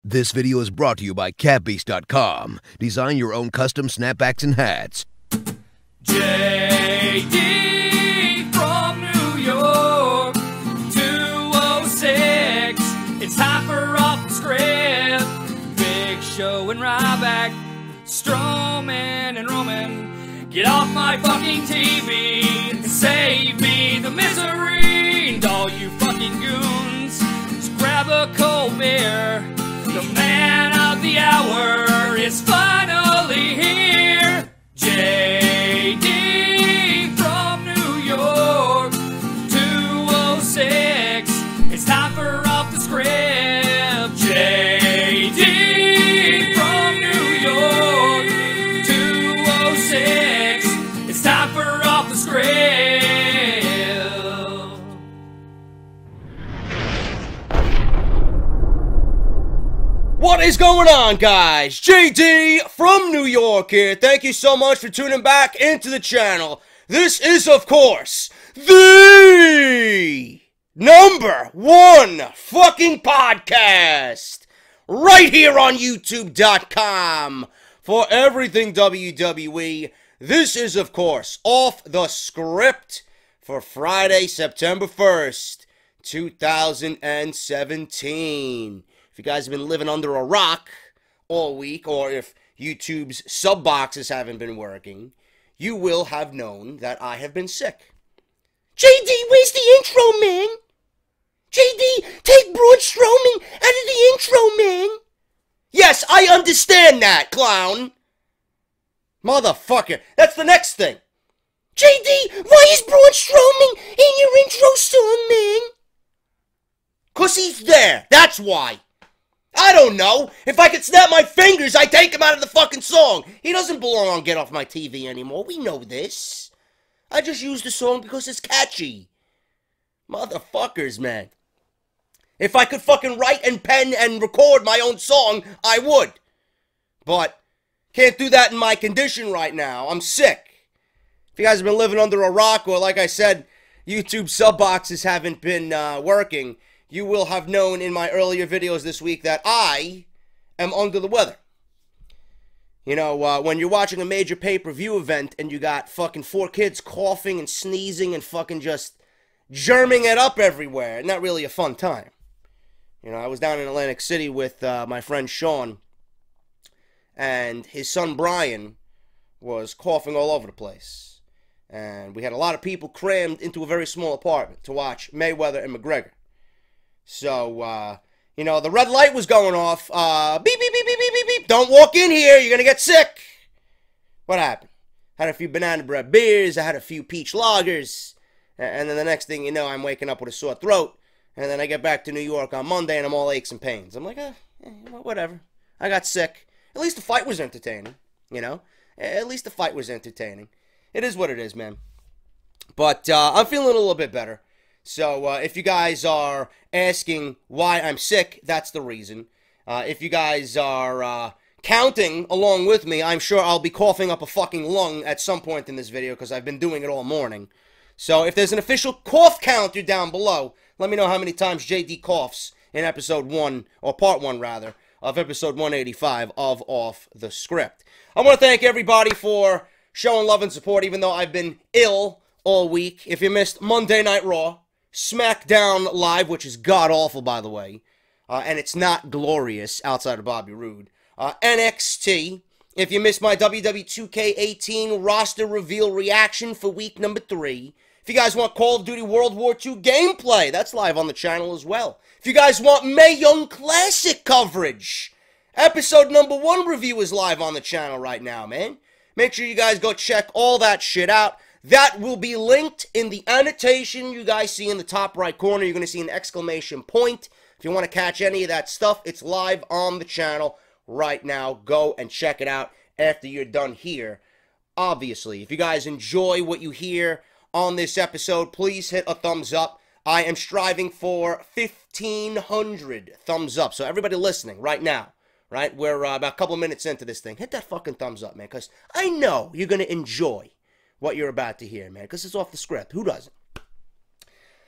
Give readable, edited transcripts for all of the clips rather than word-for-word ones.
This video is brought to you by CatBeast.com. Design your own custom snapbacks and hats. JD from New York, 206. It's time for Off the Script. Big Show and Ryback, Strowman and Roman. Get off my fucking TV and save me the misery. And all you fucking goons, just grab a cold beer. The man of the hour is finally here. JD from New York, 206. It's time for Off the Script. JD from New York, 206. It's time for Off the Script. What is going on, guys? JD from New York here. Thank you so much for tuning back into the channel. This is, of course, the #1 fucking podcast right here on YouTube.com for everything WWE. This is, of course, Off the Script for Friday, September 1st, 2017. If you guys have been living under a rock all week, or if YouTube's sub boxes haven't been working, you will have known that I have been sick. JD, where's the intro, man? JD, take Braun Strowman out of the intro, man. Yes, I understand that, clown. Motherfucker, that's the next thing. JD, why is Braun Strowman in your intro song, man? 'Cause he's there, that's why. I don't know. If I could snap my fingers, I'd take him out of the fucking song. He doesn't belong on Get Off My TV anymore. We know this. I just used the song because it's catchy. Motherfuckers, man. If I could fucking write and pen and record my own song, I would. But can't do that in my condition right now. I'm sick. If you guys have been living under a rock, or like I said, YouTube sub boxes haven't been working, you will have known in my earlier videos this week that I am under the weather. You know, when you're watching a major pay-per-view event and you got fucking 4 kids coughing and sneezing and fucking just germing it up everywhere, not really a fun time. You know, I was down in Atlantic City with my friend Sean, and his son Brian was coughing all over the place. And we had a lot of people crammed into a very small apartment to watch Mayweather and McGregor. So, you know, the red light was going off. Beep, beep, beep, beep, beep, beep, beep. Don't walk in here. You're going to get sick. What happened? Had a few banana bread beers. I had a few peach lagers. And then the next thing you know, I'm waking up with a sore throat. And then I get back to New York on Monday and I'm all aches and pains. I'm like, whatever. I got sick. At least the fight was entertaining, you know? At least the fight was entertaining. It is what it is, man. But I'm feeling a little bit better. So, if you guys are asking why I'm sick, that's the reason. If you guys are counting along with me, I'm sure I'll be coughing up a fucking lung at some point in this video, because I've been doing it all morning. So, if there's an official cough counter down below, let me know how many times JD coughs in episode 1, or part 1 rather, of episode 185 of Off the Script. I want to thank everybody for showing love and support, even though I've been ill all week. If you missed Monday Night Raw, SmackDown Live, which is god-awful, by the way, and it's not glorious outside of Bobby Roode. NXT, if you missed my WWE 2K18 roster reveal reaction for week number 3. If you guys want Call of Duty World War II gameplay, that's live on the channel as well. If you guys want Mae Young Classic coverage, episode number 1 review is live on the channel right now, man. Make sure you guys go check all that shit out. That will be linked in the annotation you guys see in the top right corner. You're going to see an exclamation point. If you want to catch any of that stuff, it's live on the channel right now. Go and check it out after you're done here. Obviously, if you guys enjoy what you hear on this episode, please hit a thumbs up. I am striving for 1,500 thumbs up. So everybody listening right now, right, we're about a couple minutes into this thing. Hit that fucking thumbs up, man, because I know you're going to enjoy what you're about to hear, man, because it's off the script. Who doesn't?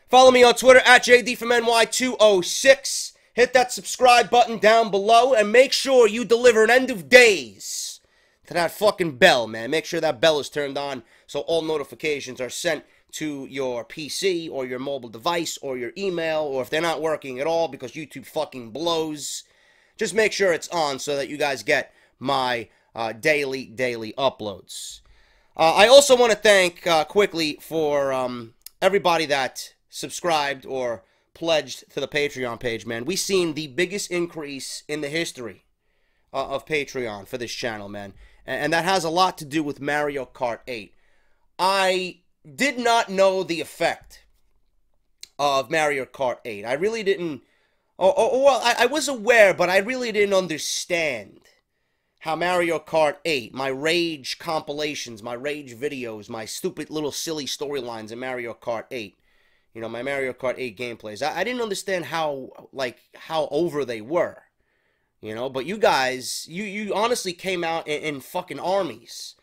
Follow me on Twitter at JD from NY206. hit that subscribe button down below, and make sure you deliver an end of days to that fucking bell, man. Make sure that bell is turned on so all notifications are sent to your PC or your mobile device or your email, or if they're not working at all because YouTube fucking blows, just make sure it's on so that you guys get my daily uploads. I also want to thank quickly for everybody that subscribed or pledged to the Patreon page, man. We've seen the biggest increase in the history of Patreon for this channel, man. And that has a lot to do with Mario Kart 8. I did not know the effect of Mario Kart 8. I really didn't... well, I was aware, but I really didn't understand how Mario Kart 8, my rage compilations, my rage videos, my stupid little silly storylines in Mario Kart 8, you know, my Mario Kart 8 gameplays, I didn't understand how over they were, you know, but you guys, you honestly came out in fucking armies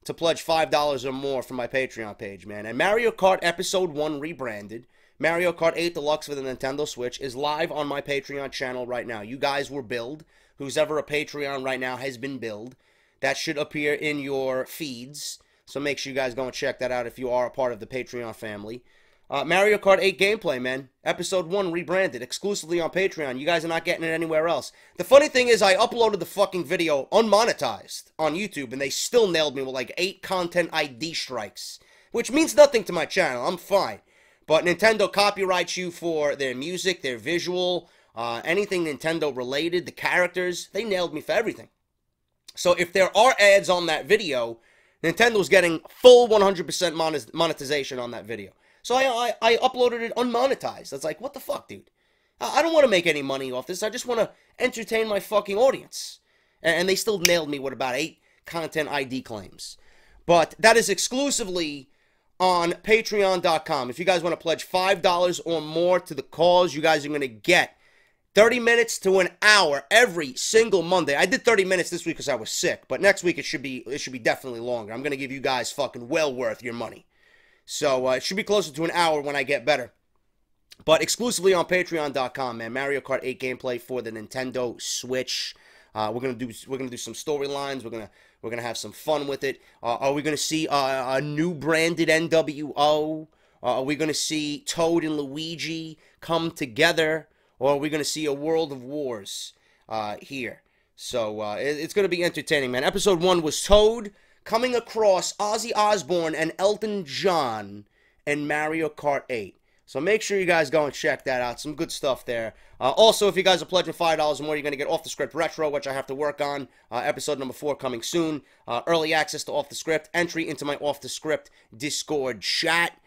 to pledge $5 or more for my Patreon page, man. And Mario Kart Episode 1 rebranded, Mario Kart 8 Deluxe for the Nintendo Switch, is live on my Patreon channel right now. You guys were billed. Who's ever a Patreon right now has been billed. That should appear in your feeds. So make sure you guys go and check that out if you are a part of the Patreon family. Mario Kart 8 gameplay, man. Episode 1 rebranded exclusively on Patreon. You guys are not getting it anywhere else. The funny thing is I uploaded the fucking video unmonetized on YouTube, and they still nailed me with like 8 content ID strikes, which means nothing to my channel. I'm fine. But Nintendo copyrights you for their music, their visual, anything Nintendo related, the characters. They nailed me for everything. So if there are ads on that video, Nintendo's getting full 100% monetization on that video. So I uploaded it unmonetized. It's like, what the fuck, dude? I don't want to make any money off this. I just want to entertain my fucking audience. And they still nailed me with about 8 content ID claims. But that is exclusively on Patreon.com. If you guys want to pledge $5 or more to the cause, you guys are going to get 30 minutes to an hour every single Monday. I did 30 minutes this week because I was sick, but next week it should be definitely longer. I'm going to give you guys fucking well worth your money. So it should be closer to an hour when I get better. But exclusively on Patreon.com, man. Mario Kart 8 gameplay for the Nintendo Switch. We're gonna do some storylines. We're gonna have some fun with it. Are we gonna see a new branded NWO? Are we gonna see Toad and Luigi come together? Or are we gonna see a World of Wars here? So it's gonna be entertaining, man. Episode 1 was Toad coming across Ozzy Osbourne and Elton John in Mario Kart 8. So make sure you guys go and check that out. Some good stuff there. Also, if you guys are pledging $5 or more, you're going to get Off the Script Retro, which I have to work on. Episode number 4 coming soon. Early access to Off the Script. Entry into my Off the Script Discord chat.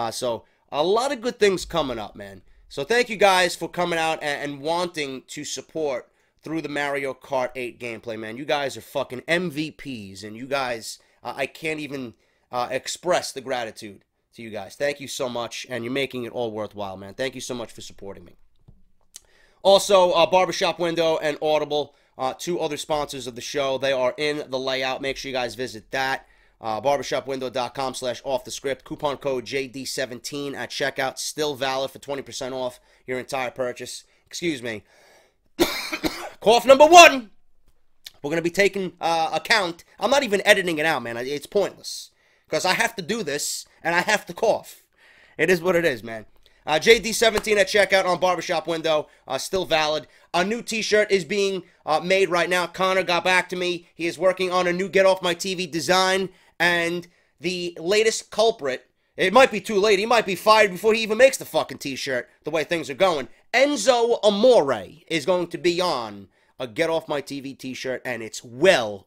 So a lot of good things coming up, man. So thank you guys for coming out and wanting to support through the Mario Kart 8 gameplay, man. You guys are fucking MVPs, and you guys, I can't even express the gratitude to you guys. Thank you so much, and you're making it all worthwhile, man. Thank you so much for supporting me. Also, Barbershop Window and Audible, 2 other sponsors of the show. They are in the layout. Make sure you guys visit that. Barbershopwindow.com/offthescript. Coupon code JD17 at checkout. Still valid for 20% off your entire purchase. Excuse me. Cough number 1. We're going to be taking account. I'm not even editing it out, man. It's pointless. Because I have to do this, and I have to cough. It is what it is, man. JD17 at checkout on Barbershop Window. Still valid. A new t-shirt is being made right now. Connor got back to me. He is working on a new Get Off My TV design. And the latest culprit, it might be too late. He might be fired before he even makes the fucking t-shirt, the way things are going. Enzo Amore is going to be on a Get Off My TV t-shirt, and it's well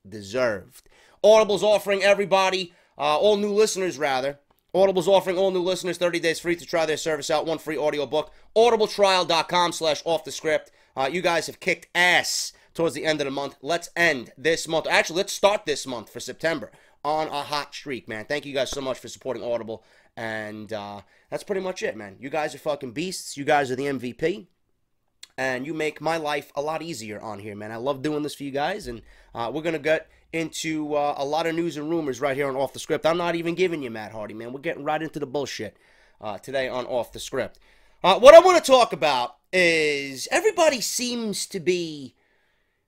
deserved. Audible's offering everybody, all new listeners rather, Audible's offering all new listeners 30 days free to try their service out, 1 free audiobook, audibletrial.com/offthescript. You guys have kicked ass towards the end of the month. Let's end this month. Actually, let's start this month for September on a hot streak, man. Thank you guys so much for supporting Audible. And that's pretty much it, man. You guys are fucking beasts. You guys are the MVP. And you make my life a lot easier on here, man. I love doing this for you guys. And we're going to get into a lot of news and rumors right here on Off the Script. I'm not even giving you Matt Hardy, man. We're getting right into the bullshit today on Off the Script. What I want to talk about is everybody seems to be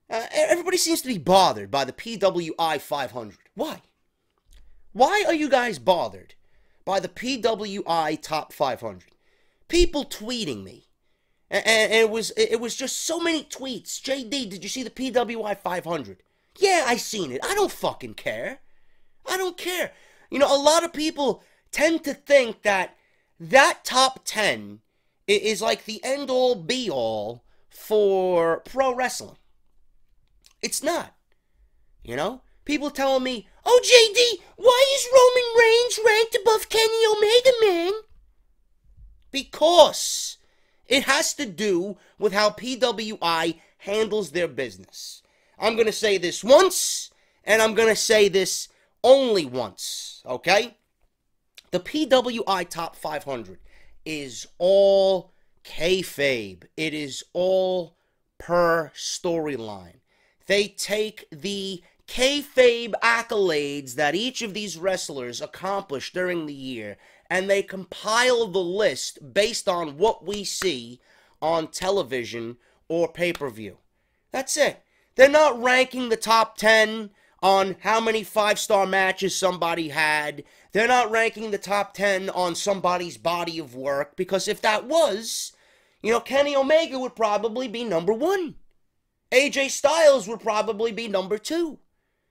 bothered by the PWI 500. Why? Why are you guys bothered by the PWI Top 500? People tweeting me, and it was just so many tweets. JD, did you see the PWI 500? Yeah, I seen it. I don't fucking care. I don't care. You know, a lot of people tend to think that top 10 is like the end-all, be-all for pro wrestling. It's not. You know? People telling me, oh, JD, why is Roman Reigns ranked above Kenny Omega, man? Because it has to do with how PWI handles their business. I'm going to say this once, and I'm going to say this only once, okay? The PWI Top 500 is all kayfabe. It is all per storyline. They take the kayfabe accolades that each of these wrestlers accomplished during the year, and they compile the list based on what we see on television or pay-per-view. That's it. They're not ranking the top 10 on how many 5-star matches somebody had. They're not ranking the top 10 on somebody's body of work, because if that was, you know, Kenny Omega would probably be number 1. AJ Styles would probably be number 2.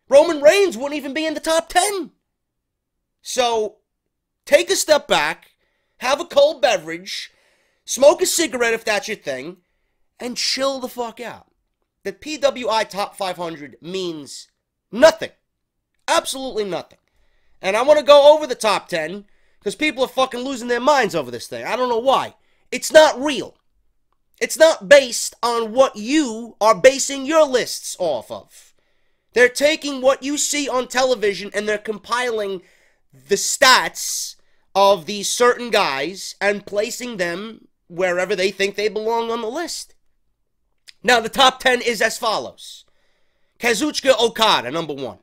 Roman Reigns wouldn't even be in the top 10. So, take a step back, have a cold beverage, smoke a cigarette if that's your thing, and chill the fuck out. The PWI Top 500 means nothing. Absolutely nothing. And I want to go over the top 10, because people are fucking losing their minds over this thing. I don't know why. It's not real. It's not based on what you are basing your lists off of. They're taking what you see on television and they're compiling the stats of these certain guys and placing them wherever they think they belong on the list. Now, the top 10 is as follows. Kazuchika Okada, number 1.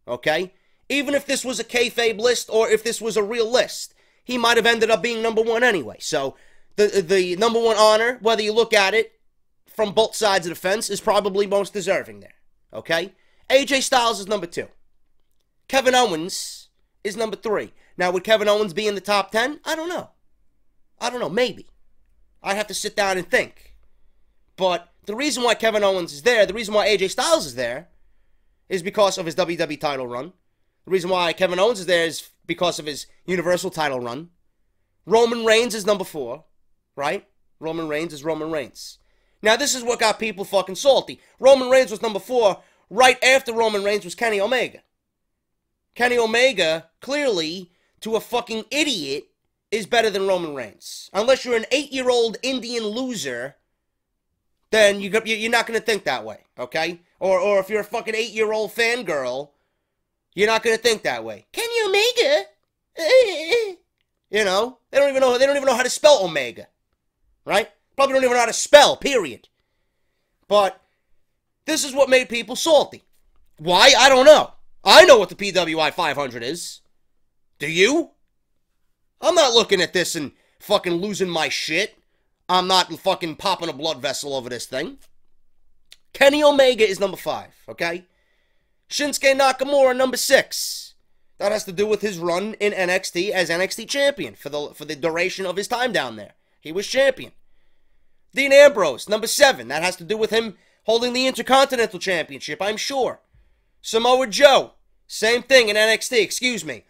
Okay? Even if this was a kayfabe list or if this was a real list, he might have ended up being number 1 anyway. So, the number 1 honor, whether you look at it from both sides of the fence, is probably most deserving there. Okay? AJ Styles is number 2. Kevin Owens is number 3. Now, would Kevin Owens be in the top 10? I don't know. Maybe. I'd have to sit down and think. But the reason why Kevin Owens is there, the reason why AJ Styles is there, is because of his WWE title run. The reason why Kevin Owens is there is because of his Universal title run. Roman Reigns is number 4, right? Roman Reigns is Roman Reigns. Now, this is what got people fucking salty. Roman Reigns was number 4. Right after Roman Reigns was Kenny Omega. Kenny Omega, clearly, to a fucking idiot, is better than Roman Reigns. Unless you're an 8-year-old Indian loser, then you're not going to think that way, okay? Or if you're a fucking 8-year-old fangirl, you're not going to think that way. Kenny Omega? You know, they don't even know how to spell Omega, right? Probably don't even know how to spell, period. But this is what made people salty. Why? I don't know. I know what the PWI 500 is. Do you? I'm not looking at this and fucking losing my shit. I'm not fucking popping a blood vessel over this thing. Kenny Omega is number 5, okay? Shinsuke Nakamura, number 6. That has to do with his run in NXT as NXT champion for the duration of his time down there. He was champion. Dean Ambrose, number 7. That has to do with him holding the Intercontinental Championship, I'm sure. Samoa Joe, same thing in NXT, excuse me.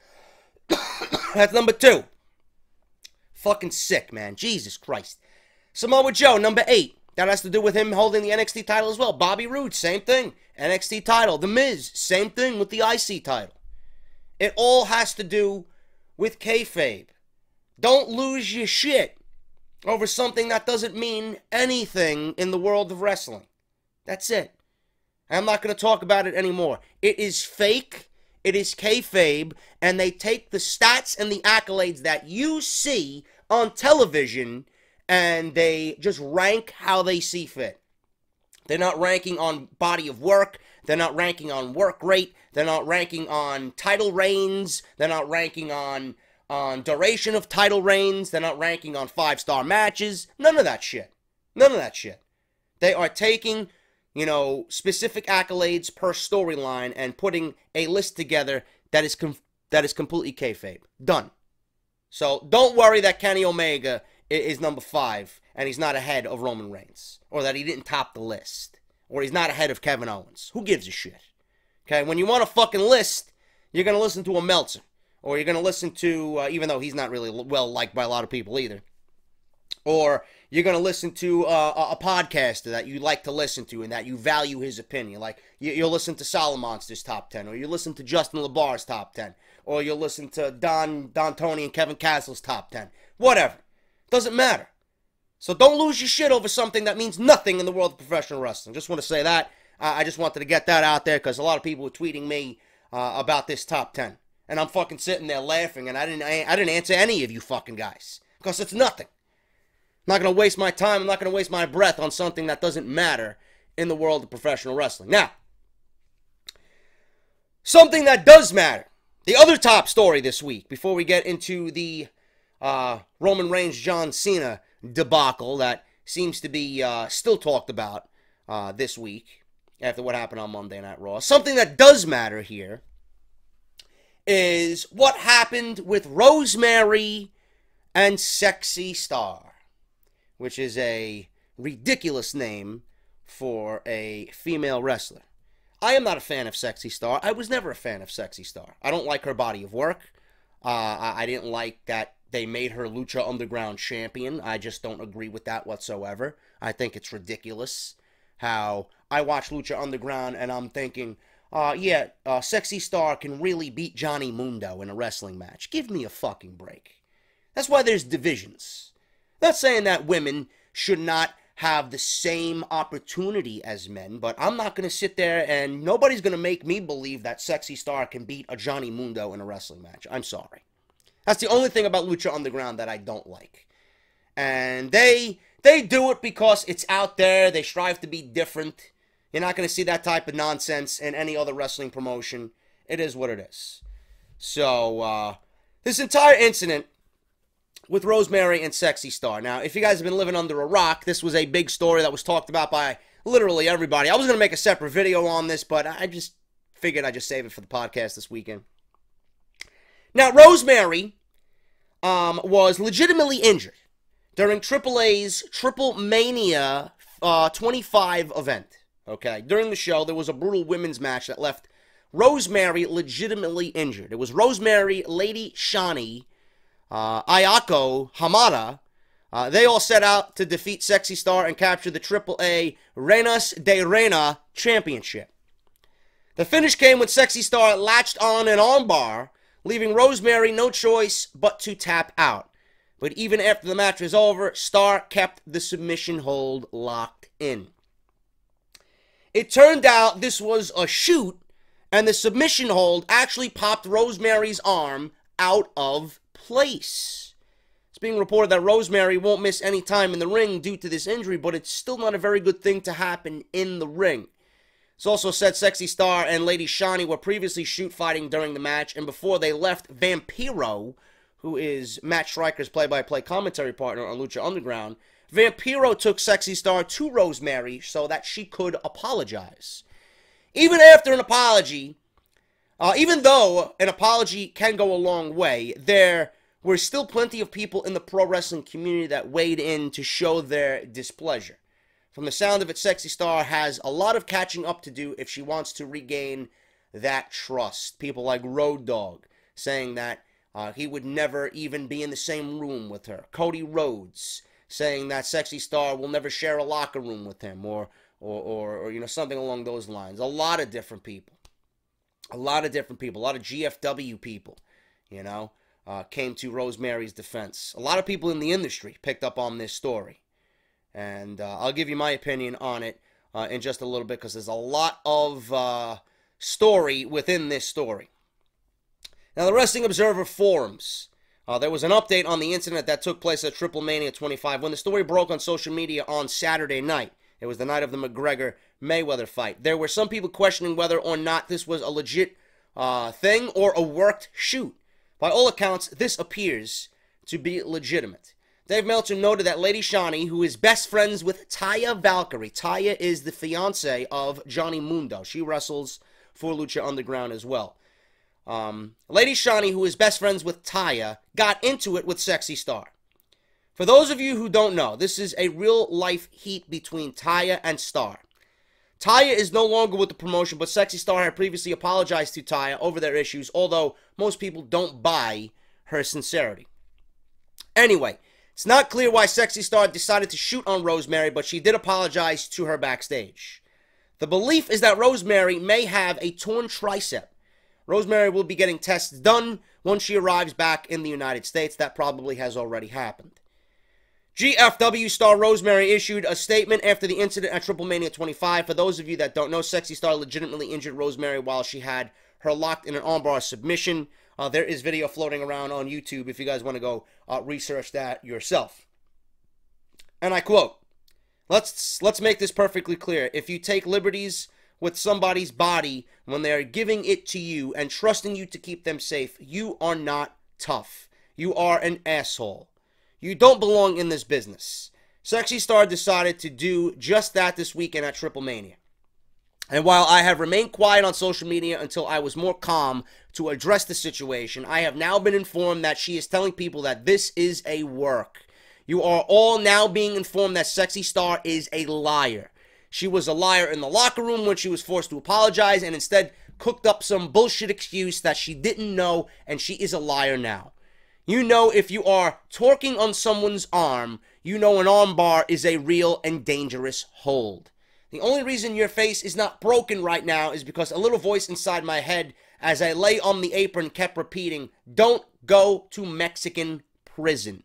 That's number 2. Fucking sick, man. Jesus Christ. Samoa Joe, number 8. That has to do with him holding the NXT title as well. Bobby Roode, same thing. NXT title. The Miz, same thing with the IC title. It all has to do with kayfabe. Don't lose your shit over something that doesn't mean anything in the world of wrestling. That's it. I'm not going to talk about it anymore. It is fake. It is kayfabe. And they take the stats and the accolades that you see on television and they just rank how they see fit. They're not ranking on body of work. They're not ranking on work rate. They're not ranking on title reigns. They're not ranking on on duration of title reigns. They're not ranking on 5-star matches. None of that shit. None of that shit. They are taking, you know, specific accolades per storyline and putting a list together that is completely kayfabe. Done. So don't worry that Kenny Omega is number 5 and he's not ahead of Roman Reigns, or that he didn't top the list, or he's not ahead of Kevin Owens. Who gives a shit? Okay, when you want a fucking list, you're going to listen to a Meltzer, or you're going to listen to, even though he's not really well liked by a lot of people either, or you're going to listen to a podcaster that you like to listen to and that you value his opinion. Like, you'll listen to Solomonster's top 10, or you listen to Justin LaBar's top 10, or you'll listen to Don Tony and Kevin Castle's top 10. Whatever. Doesn't matter. So don't lose your shit over something that means nothing in the world of professional wrestling. Just want to say that. I just wanted to get that out there because a lot of people were tweeting me about this top 10. And I'm fucking sitting there laughing, and I didn't answer any of you fucking guys. Because it's nothing. I'm not going to waste my time. I'm not going to waste my breath on something that doesn't matter in the world of professional wrestling. Now, something that does matter. The other top story this week, before we get into the Roman Reigns, John Cena debacle that seems to be still talked about this week after what happened on Monday Night Raw. Something that does matter here is what happened with Rosemary and Sexy Star, which is a ridiculous name for a female wrestler. I am not a fan of Sexy Star. I was never a fan of Sexy Star. I don't like her body of work. I didn't like that they made her Lucha Underground champion. I just don't agree with that whatsoever. I think it's ridiculous how I watch Lucha Underground and I'm thinking, Sexy Star can really beat Johnny Mundo in a wrestling match. Give me a fucking break. That's why there's divisions. Not saying that women should not have the same opportunity as men, but I'm not going to sit there and nobody's going to make me believe that Sexy Star can beat a Johnny Mundo in a wrestling match. I'm sorry. That's the only thing about Lucha Underground that I don't like. And they do it because it's out there. They strive to be different. You're not going to see that type of nonsense in any other wrestling promotion. It is what it is. So, this entire incident with Rosemary and Sexy Star. Now, if you guys have been living under a rock, this was a big story that was talked about by literally everybody. I was going to make a separate video on this, but I just figured I'd just save it for the podcast this weekend. Now, Rosemary was legitimately injured during AAA's TripleMania 25 event. Okay, during the show, there was a brutal women's match that left Rosemary legitimately injured. It was Rosemary, Lady Shani, Ayako Hamada, they all set out to defeat Sexy Star and capture the AAA Reinas de Reina Championship. The finish came when Sexy Star latched on an armbar, leaving Rosemary no choice but to tap out. But even after the match was over, Star kept the submission hold locked in. It turned out this was a shoot, and the submission hold actually popped Rosemary's arm out of place. It's being reported that Rosemary won't miss any time in the ring due to this injury, but it's still not a very good thing to happen in the ring. It's also said Sexy Star and Lady Shani were previously shoot fighting during the match, and before they left, Vampiro, who is Matt Striker's play-by-play commentary partner on Lucha Underground, Vampiro took Sexy Star to Rosemary so that she could apologize. Even after an apology, even though an apology can go a long way, there were still plenty of people in the pro wrestling community that weighed in to show their displeasure. From the sound of it, Sexy Star has a lot of catching up to do if she wants to regain that trust. People like Road Dogg saying that he would never even be in the same room with her. Cody Rhodes saying that Sexy Star will never share a locker room with him, or you know, something along those lines. A lot of different people. A lot of GFW people, you know, came to Rosemary's defense. A lot of people in the industry picked up on this story. And I'll give you my opinion on it in just a little bit, because there's a lot of story within this story. Now, the Wrestling Observer forums. There was an update on the incident that took place at TripleMania 25 when the story broke on social media on Saturday night. It was the night of the McGregor-Mayweather fight. There were some people questioning whether or not this was a legit thing or a worked shoot. By all accounts, this appears to be legitimate. Dave Meltzer noted that Lady Shani, who is best friends with Taya Valkyrie, Taya is the fiance of Johnny Mundo. She wrestles for Lucha Underground as well. Lady Shani, who is best friends with Taya, got into it with Sexy Star. For those of you who don't know, this is a real-life heat between Taya and Star. Taya is no longer with the promotion, but Sexy Star had previously apologized to Taya over their issues, although most people don't buy her sincerity. Anyway, it's not clear why Sexy Star decided to shoot on Rosemary, but she did apologize to her backstage. The belief is that Rosemary may have a torn tricep. Rosemary will be getting tests done once she arrives back in the United States. That probably has already happened. GFW star Rosemary issued a statement after the incident at TripleMania 25. For those of you that don't know, Sexy Star legitimately injured Rosemary while she had her locked in an armbar submission. There is video floating around on YouTube if you guys want to go research that yourself. And I quote, let's make this perfectly clear. If you take liberties with somebody's body when they are giving it to you and trusting you to keep them safe, you are not tough. You are an asshole. You don't belong in this business. Sexy Star decided to do just that this weekend at TripleMania. And while I have remained quiet on social media until I was more calm to address the situation, I have now been informed that she is telling people that this is a work. You are all now being informed that Sexy Star is a liar. She was a liar in the locker room when she was forced to apologize and instead cooked up some bullshit excuse that she didn't know, and she is a liar now. You know, if you are torquing on someone's arm, you know an arm bar is a real and dangerous hold. The only reason your face is not broken right now is because a little voice inside my head as I lay on the apron kept repeating, "Don't go to Mexican prison."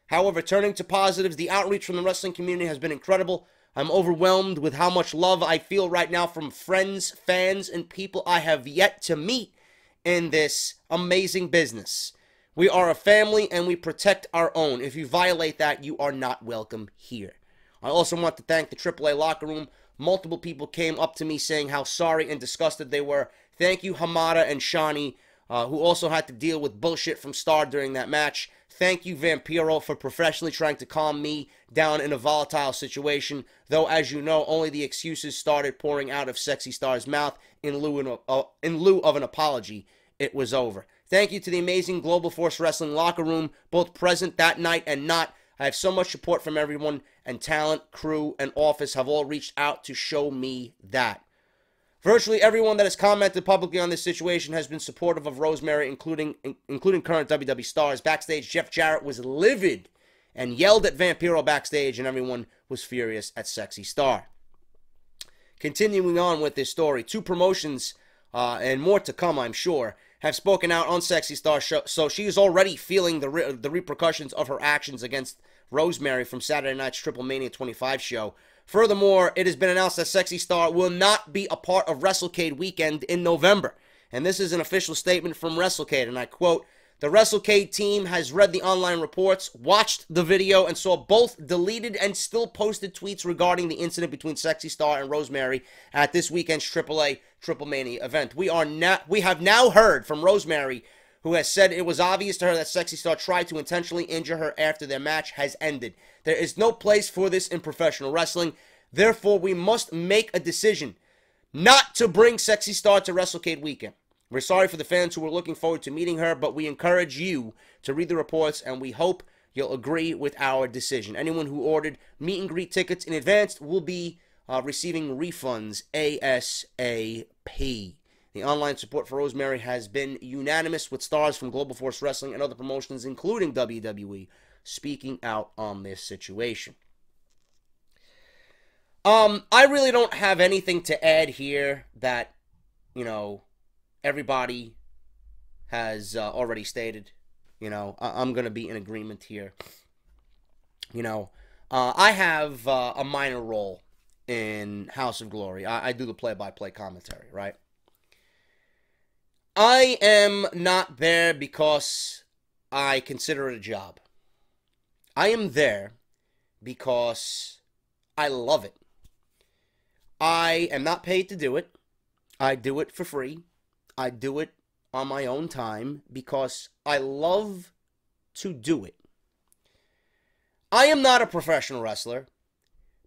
However, turning to positives, the outreach from the wrestling community has been incredible. I'm overwhelmed with how much love I feel right now from friends, fans, and people I have yet to meet in this amazing business. We are a family and we protect our own. If you violate that, you are not welcome here. I also want to thank the AAA locker room. Multiple people came up to me saying how sorry and disgusted they were. Thank you, Hamada and Shani, who also had to deal with bullshit from Star during that match. Thank you, Vampiro, for professionally trying to calm me down in a volatile situation. Though, as you know, only the excuses started pouring out of Sexy Star's mouth in lieu of an apology. It was over. Thank you to the amazing Global Force Wrestling locker room, both present that night and not. I have so much support from everyone, and talent, crew, and office have all reached out to show me that. Virtually everyone that has commented publicly on this situation has been supportive of Rosemary, including current WWE stars. Backstage, Jeff Jarrett was livid and yelled at Vampiro backstage, and everyone was furious at Sexy Star. Continuing on with this story, two promotions, and more to come, I'm sure, have spoken out on Sexy Star, so she is already feeling the repercussions of her actions against Rosemary from Saturday night's TripleMania 25 show. Furthermore, it has been announced that Sexy Star will not be a part of WrestleCade weekend in November. And this is an official statement from WrestleCade, and I quote, "The WrestleCade team has read the online reports, watched the video, and saw both deleted and still posted tweets regarding the incident between Sexy Star and Rosemary at this weekend's AAA TripleMania event. We have now heard from Rosemary, who has said it was obvious to her that Sexy Star tried to intentionally injure her after their match has ended. There is no place for this in professional wrestling. Therefore, we must make a decision not to bring Sexy Star to WrestleCade weekend. We're sorry for the fans who were looking forward to meeting her, but we encourage you to read the reports, and we hope you'll agree with our decision. Anyone who ordered meet and greet tickets in advance will be receiving refunds ASAP. The online support for Rosemary has been unanimous, with stars from Global Force Wrestling and other promotions, including WWE, speaking out on this situation. I really don't have anything to add here that, everybody has already stated. I'm going to be in agreement here. I have a minor role in House of Glory. I do the play-by-play commentary, right? I am not there because I consider it a job. I am there because I love it. I am not paid to do it. I do it for free. I do it on my own time because I love to do it. I am not a professional wrestler,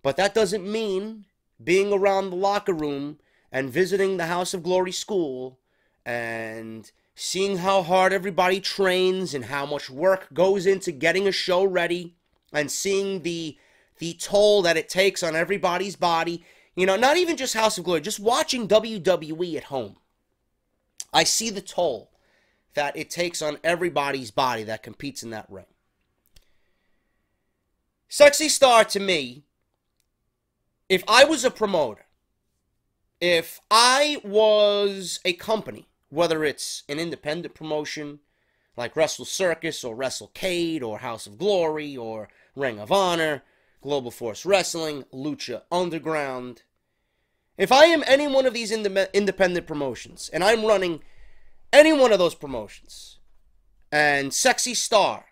but that doesn't mean being around the locker room and visiting the House of Glory school and seeing how hard everybody trains and how much work goes into getting a show ready and seeing the toll that it takes on everybody's body. You know, not even just House of Glory, just watching WWE at home. I see the toll that it takes on everybody's body that competes in that ring. Sexy Star, to me, if I was a promoter, if I was a company, whether it's an independent promotion like Wrestle Circus or WrestleCade or House of Glory or Ring of Honor, Global Force Wrestling, Lucha Underground, if I am any one of these independent promotions and I'm running any one of those promotions and Sexy Star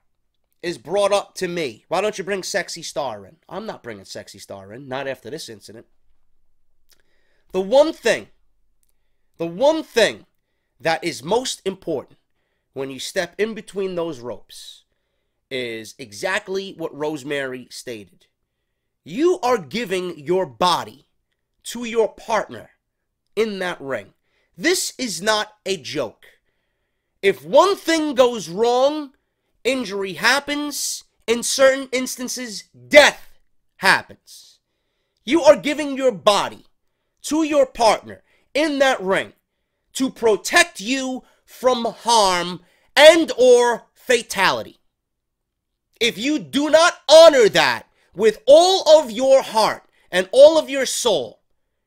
is brought up to me, why don't you bring Sexy Star in? I'm not bringing Sexy Star in, not after this incident. The one thing that is most important when you step in between those ropes is exactly what Rosemary stated. You are giving your body to your partner in that ring. This is not a joke. If one thing goes wrong, injury happens. In certain instances, death happens. You are giving your body to your partner in that ring to protect you from harm and or fatality. If you do not honor that with all of your heart and all of your soul,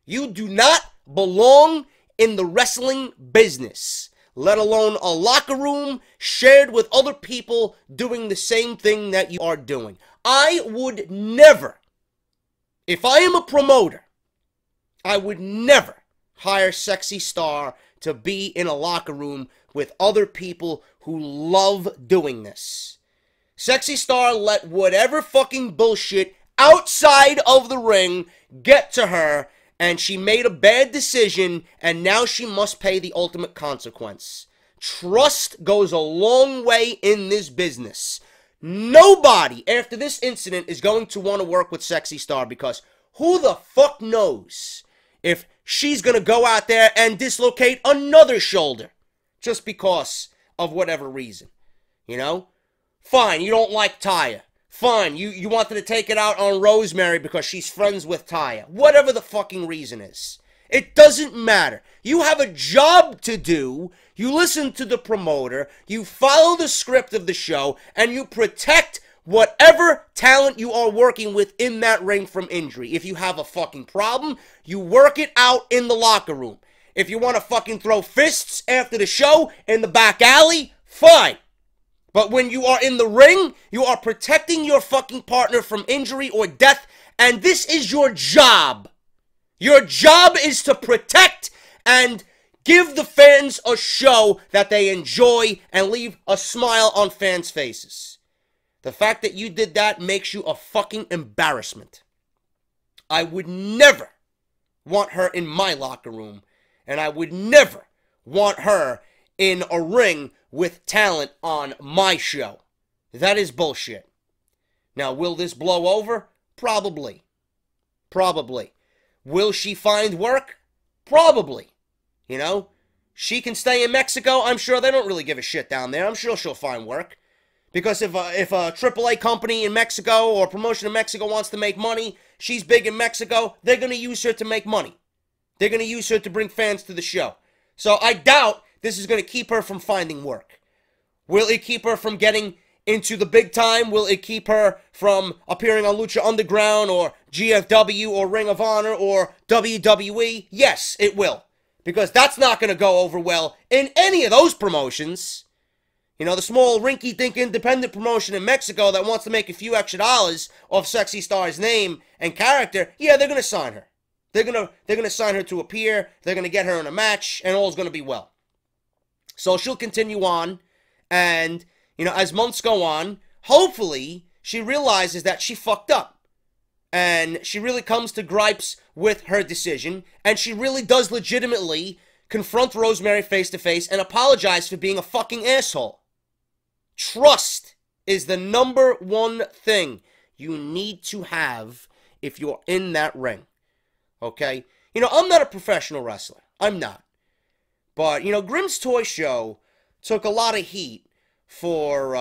you do not belong in the wrestling business, let alone a locker room shared with other people doing the same thing that you are doing. I would never, if I am a promoter, I would never hire Sexy Star to be in a locker room with other people who love doing this. Sexy Star let whatever fucking bullshit outside of the ring get to her, and she made a bad decision, and now she must pay the ultimate consequence. Trust goes a long way in this business. Nobody after this incident is going to want to work with Sexy Star, because who the fuck knows if she's going to go out there and dislocate another shoulder just because of whatever reason. You know? Fine, you don't like Taya. Fine, you wanted to take it out on Rosemary because she's friends with Taya. Whatever the fucking reason is. It doesn't matter. You have a job to do. You listen to the promoter. You follow the script of the show. And you protect whatever talent you are working with in that ring from injury. If you have a fucking problem, you work it out in the locker room. If you want to fucking throw fists after the show in the back alley, fine. But when you are in the ring, you are protecting your fucking partner from injury or death, and this is your job. Your job is to protect and give the fans a show that they enjoy and leave a smile on fans' faces. The fact that you did that makes you a fucking embarrassment. I would never want her in my locker room, and I would never want her in a ring with talent on my show. That is bullshit. Now, will this blow over? Probably. Probably. Will she find work? Probably. You know? She can stay in Mexico. I'm sure they don't really give a shit down there. I'm sure she'll find work. Because if a AAA company in Mexico or promotion in Mexico wants to make money, she's big in Mexico, they're going to use her to make money. They're going to use her to bring fans to the show. So I doubt this is going to keep her from finding work. Will it keep her from getting into the big time? Will it keep her from appearing on Lucha Underground or GFW or Ring of Honor or WWE? Yes, it will. Because that's not going to go over well in any of those promotions. You know, the small rinky-dink independent promotion in Mexico that wants to make a few extra dollars off Sexy Star's name and character, yeah, they're going to sign her. They're going to sign her to appear. They're going to get her in a match, and all's going to be well. So she'll continue on, and, you know, as months go on, hopefully she realizes that she fucked up. And she really comes to gripes with her decision, and she really does legitimately confront Rosemary face to face and apologize for being a fucking asshole. Trust is the number one thing you need to have if you're in that ring. Okay? You know, I'm not a professional wrestler. I'm not. But, you know, Grimm's Toy Show took a lot of heat for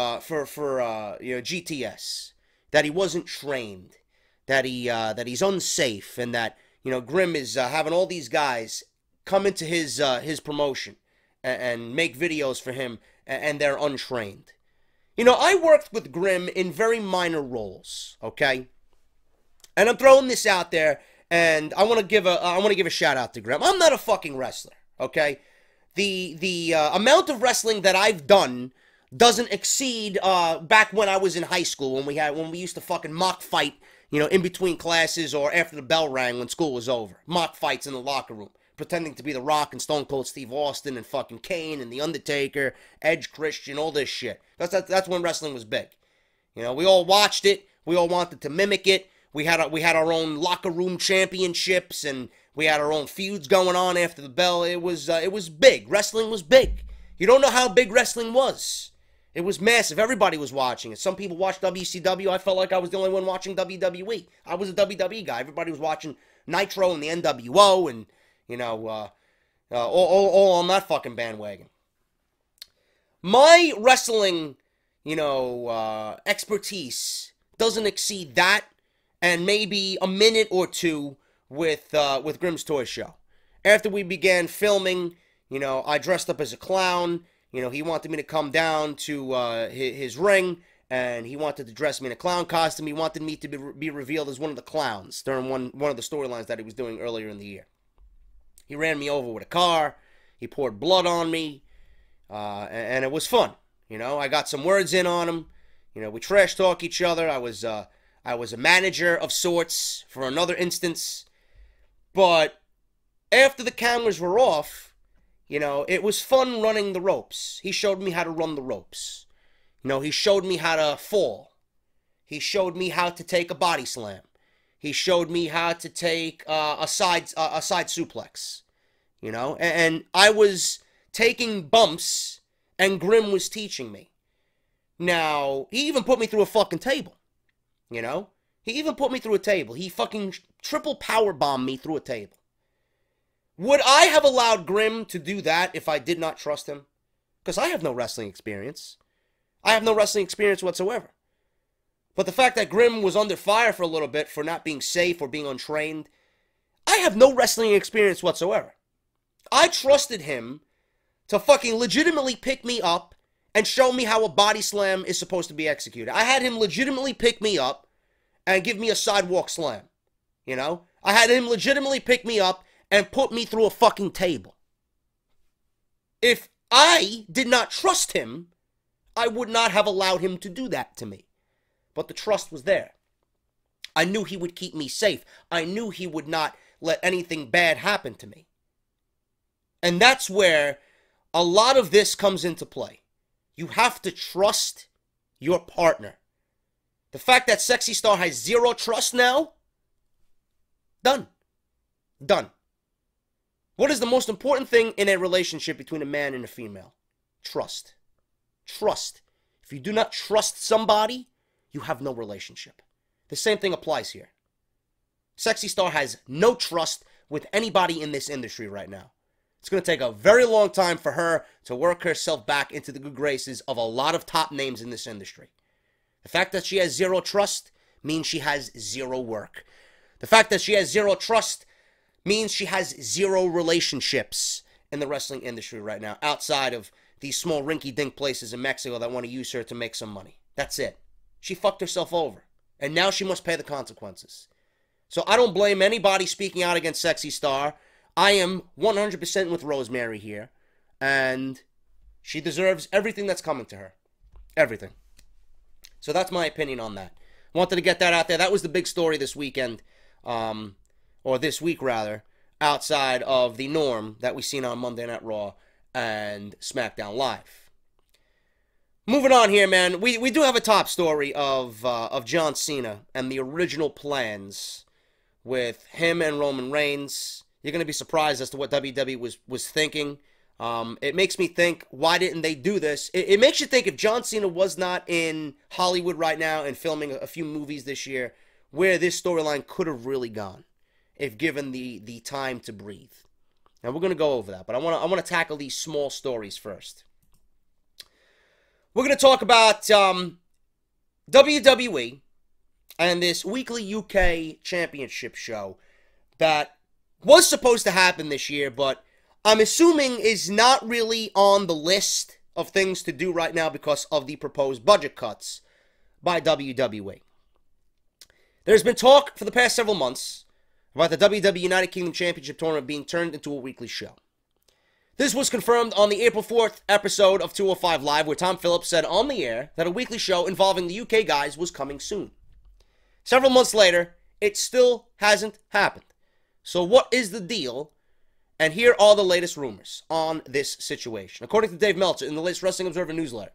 GTS. That he wasn't trained. That he's unsafe. And that, you know, Grimm is having all these guys come into his promotion and make videos for him, and they're untrained. You know, I worked with Grimm in very minor roles, okay? And I'm throwing this out there, and I want to give a shout out to Grimm. I'm not a fucking wrestler, okay? The amount of wrestling that I've done doesn't exceed back when I was in high school when we used to fucking mock fight, you know, in between classes or after the bell rang when school was over. Mock fights in the locker room, pretending to be The Rock and Stone Cold Steve Austin and fucking Kane and The Undertaker, Edge Christian, all this shit. That's when wrestling was big. You know, we all watched it. We all wanted to mimic it. We had our own locker room championships, and we had our own feuds going on after the bell. It was big. Wrestling was big. You don't know how big wrestling was. It was massive. Everybody was watching it. Some people watched WCW. I felt like I was the only one watching WWE. I was a WWE guy. Everybody was watching Nitro and the NWO, and you know, all on that fucking bandwagon. My wrestling, you know, expertise doesn't exceed that, and maybe a minute or two with Grimm's Toy Show. After we began filming, you know, I dressed up as a clown. You know, he wanted me to come down to his ring, and he wanted to dress me in a clown costume. He wanted me to be revealed as one of the clowns during one of the storylines that he was doing earlier in the year. He ran me over with a car. He poured blood on me, and it was fun. You know, I got some words in on him. You know, we trash talk each other. I was a manager of sorts for another instance. But after the cameras were off, you know, it was fun running the ropes. He showed me how to run the ropes. You know, he showed me how to fall. He showed me how to take a body slam. He showed me how to take a side suplex. You know, and I was taking bumps, and Grimm was teaching me. Now, he even put me through a fucking table. You know? He even put me through a table. He fucking triple powerbombed me through a table. Would I have allowed Grimm to do that if I did not trust him? Because I have no wrestling experience. I have no wrestling experience whatsoever. But the fact that Grimm was under fire for a little bit for not being safe or being untrained, I have no wrestling experience whatsoever. I trusted him to fucking legitimately pick me up and show me how a body slam is supposed to be executed. I had him legitimately pick me up and give me a sidewalk slam. You know? I had him legitimately pick me up and put me through a fucking table. If I did not trust him, I would not have allowed him to do that to me. But the trust was there. I knew he would keep me safe. I knew he would not let anything bad happen to me. And that's where a lot of this comes into play. You have to trust your partner. The fact that Sexy Star has zero trust now, done. Done. What is the most important thing in a relationship between a man and a female? Trust. Trust. If you do not trust somebody, you have no relationship. The same thing applies here. Sexy Star has no trust with anybody in this industry right now. It's going to take a very long time for her to work herself back into the good graces of a lot of top names in this industry. The fact that she has zero trust means she has zero work. The fact that she has zero trust means she has zero relationships in the wrestling industry right now, outside of these small rinky-dink places in Mexico that want to use her to make some money. That's it. She fucked herself over, and now she must pay the consequences. So I don't blame anybody speaking out against Sexy Star. I am 100% with Rosemary here, and she deserves everything that's coming to her. Everything. So that's my opinion on that. Wanted to get that out there. That was the big story this weekend, or this week rather, outside of the norm that we seen on Monday Night Raw and SmackDown Live. Moving on here, man. We do have a top story of John Cena and the original plans with him and Roman Reigns You're going to be surprised as to what WWE was thinking. It makes me think, why didn't they do this? It makes you think if John Cena was not in Hollywood right now and filming a few movies this year, where this storyline could have really gone if given the time to breathe. Now, we're going to go over that, but I want to tackle these small stories first. We're going to talk about WWE and this weekly UK championship show that was supposed to happen this year, but I'm assuming is not really on the list of things to do right now because of the proposed budget cuts by WWE. There's been talk for the past several months about the WWE United Kingdom Championship Tournament being turned into a weekly show. This was confirmed on the April 4th episode of 205 Live, where Tom Phillips said on the air that a weekly show involving the UK guys was coming soon. Several months later, it still hasn't happened. So what is the deal? And here are the latest rumors on this situation. According to Dave Meltzer in the latest Wrestling Observer newsletter,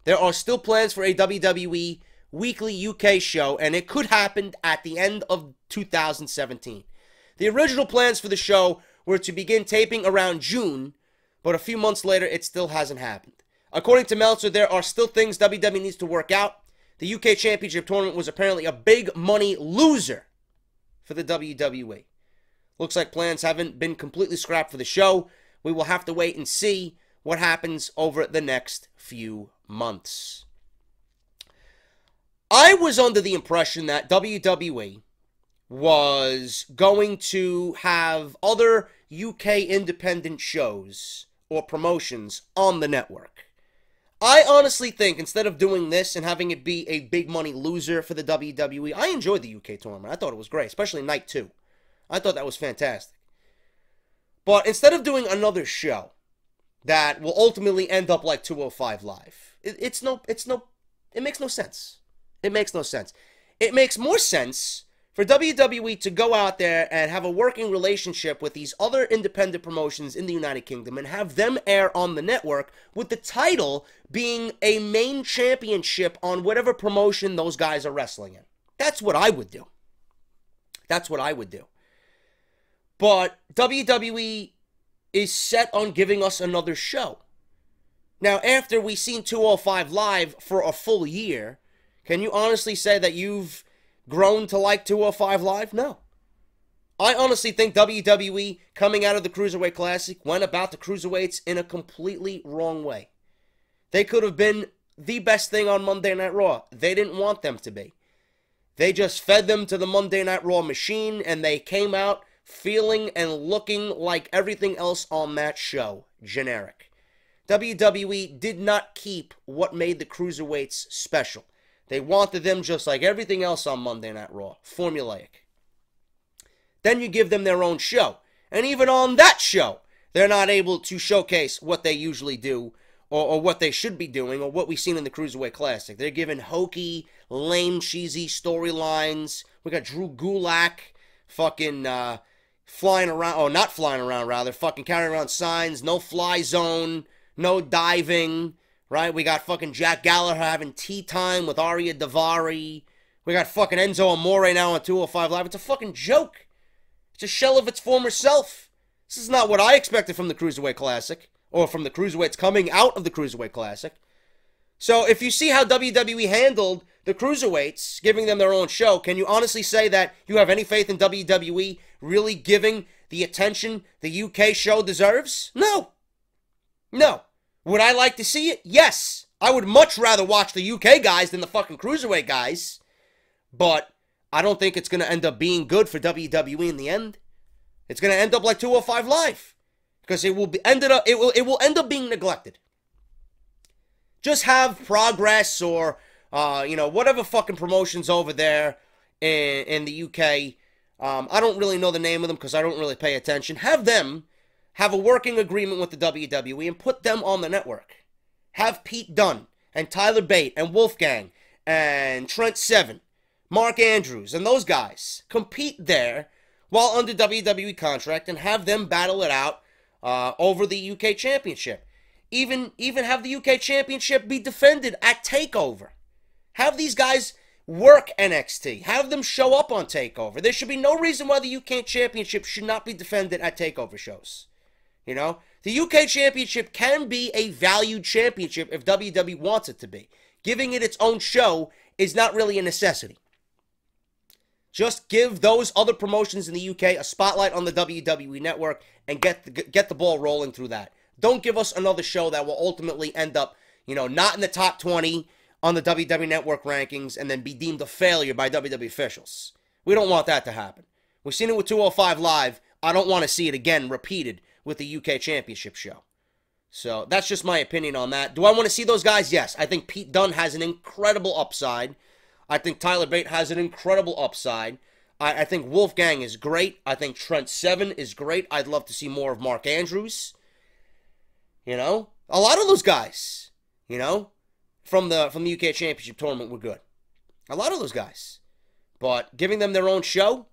there are still plans for a WWE Weekly UK show, and it could happen at the end of 2017. The original plans for the show were to begin taping around June, but a few months later, it still hasn't happened. According to Meltzer, there are still things WWE needs to work out. The UK Championship Tournament was apparently a big money loser for the WWE. Looks like plans haven't been completely scrapped for the show. We will have to wait and see what happens over the next few months. I was under the impression that WWE was going to have other UK independent shows or promotions on the network. I honestly think instead of doing this and having it be a big money loser for the WWE, I enjoyed the UK tournament. I thought it was great, especially night 2. I thought that was fantastic. But instead of doing another show that will ultimately end up like 205 Live, it makes no sense. It makes no sense. It makes more sense for WWE to go out there and have a working relationship with these other independent promotions in the United Kingdom and have them air on the network with the title being a main championship on whatever promotion those guys are wrestling in. That's what I would do. That's what I would do. But WWE is set on giving us another show. Now, after we've seen 205 Live for a full year, can you honestly say that you've grown to like 205 Live? No. I honestly think WWE, coming out of the Cruiserweight Classic, went about the Cruiserweights in a completely wrong way. They could have been the best thing on Monday Night Raw. They didn't want them to be. They just fed them to the Monday Night Raw machine, and they came out feeling and looking like everything else on that show. Generic. WWE did not keep what made the Cruiserweights special. They wanted them just like everything else on Monday Night Raw. Formulaic. Then you give them their own show. And even on that show, they're not able to showcase what they usually do or what they should be doing or what we've seen in the Cruiserweight Classic. They're given hokey, lame, cheesy storylines. We got Drew Gulak fucking flying around, or not flying around rather, fucking carrying around signs, no fly zone, no diving, right? We got fucking Jack Gallagher having tea time with Arya Daivari. We got fucking Enzo Amore now on 205 Live. It's a fucking joke. It's a shell of its former self. This is not what I expected from the Cruiserweight Classic, or from the Cruiserweights coming out of the Cruiserweight Classic. So if you see how WWE handled the Cruiserweights, giving them their own show, can you honestly say that you have any faith in WWE really giving the attention the UK show deserves? No. No. Would I like to see it? Yes. I would much rather watch the UK guys than the fucking Cruiserweight guys. But I don't think it's going to end up being good for WWE in the end. It's going to end up like 205 Live. Because it will end up being neglected. Just have Progress or whatever fucking promotions over there in the UK. I don't really know the name of them because I don't really pay attention. Have them have a working agreement with the WWE and put them on the network. Have Pete Dunne and Tyler Bate and Wolfgang and Trent Seven, Mark Andrews, and those guys compete there while under WWE contract and have them battle it out over the UK Championship. Even have the UK Championship be defended at TakeOver. Have these guys work NXT. Have them show up on TakeOver. There should be no reason why the UK Championship should not be defended at TakeOver shows. You know? The UK Championship can be a valued championship if WWE wants it to be. Giving it its own show is not really a necessity. Just give those other promotions in the UK a spotlight on the WWE Network and get the ball rolling through that. Don't give us another show that will ultimately end up, you know, not in the top 20 on the WWE Network rankings and then be deemed a failure by WWE officials. We don't want that to happen. We've seen it with 205 Live. I don't want to see it again repeated with the UK Championship show. So that's just my opinion on that. Do I want to see those guys? Yes. I think Pete Dunne has an incredible upside. I think Tyler Bate has an incredible upside. I think Wolfgang is great. I think Trent Seven is great. I'd love to see more of Mark Andrews. You know, a lot of those guys, you know, from the UK Championship tournament were good. A lot of those guys. But giving them their own show,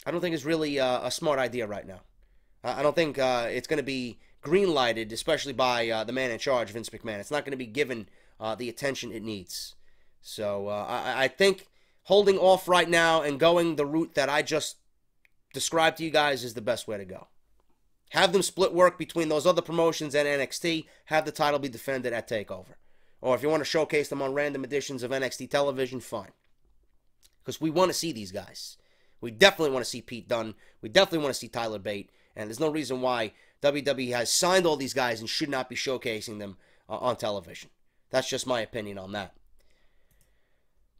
I don't think is really a smart idea right now. I don't think it's going to be green-lighted, especially by the man in charge, Vince McMahon. It's not going to be given the attention it needs. So I think holding off right now and going the route that I just described to you guys is the best way to go. Have them split work between those other promotions and NXT. Have the title be defended at TakeOver. Or if you want to showcase them on random editions of NXT television, fine. Because we want to see these guys. We definitely want to see Pete Dunne. We definitely want to see Tyler Bate. And there's no reason why WWE has signed all these guys and should not be showcasing them on television. That's just my opinion on that.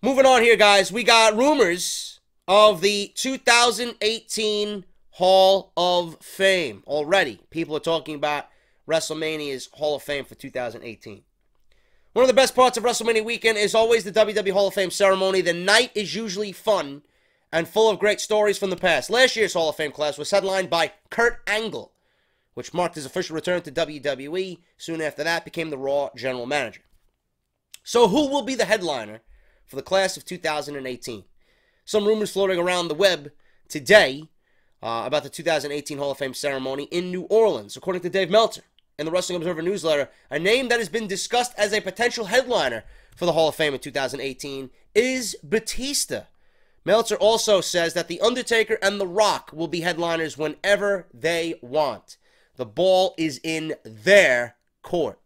Moving on here, guys. We got rumors of the 2018 Hall of Fame already. People are talking about WrestleMania's Hall of Fame for 2018. One of the best parts of WrestleMania weekend is always the WWE Hall of Fame ceremony. The night is usually fun and full of great stories from the past. Last year's Hall of Fame class was headlined by Kurt Angle, which marked his official return to WWE. Soon after that, became the Raw general manager. So who will be the headliner for the class of 2018? Some rumors floating around the web today about the 2018 Hall of Fame ceremony in New Orleans. According to Dave Meltzer in the Wrestling Observer newsletter, a name that has been discussed as a potential headliner for the Hall of Fame in 2018 is Batista. Meltzer also says that The Undertaker and The Rock will be headliners whenever they want. The ball is in their court.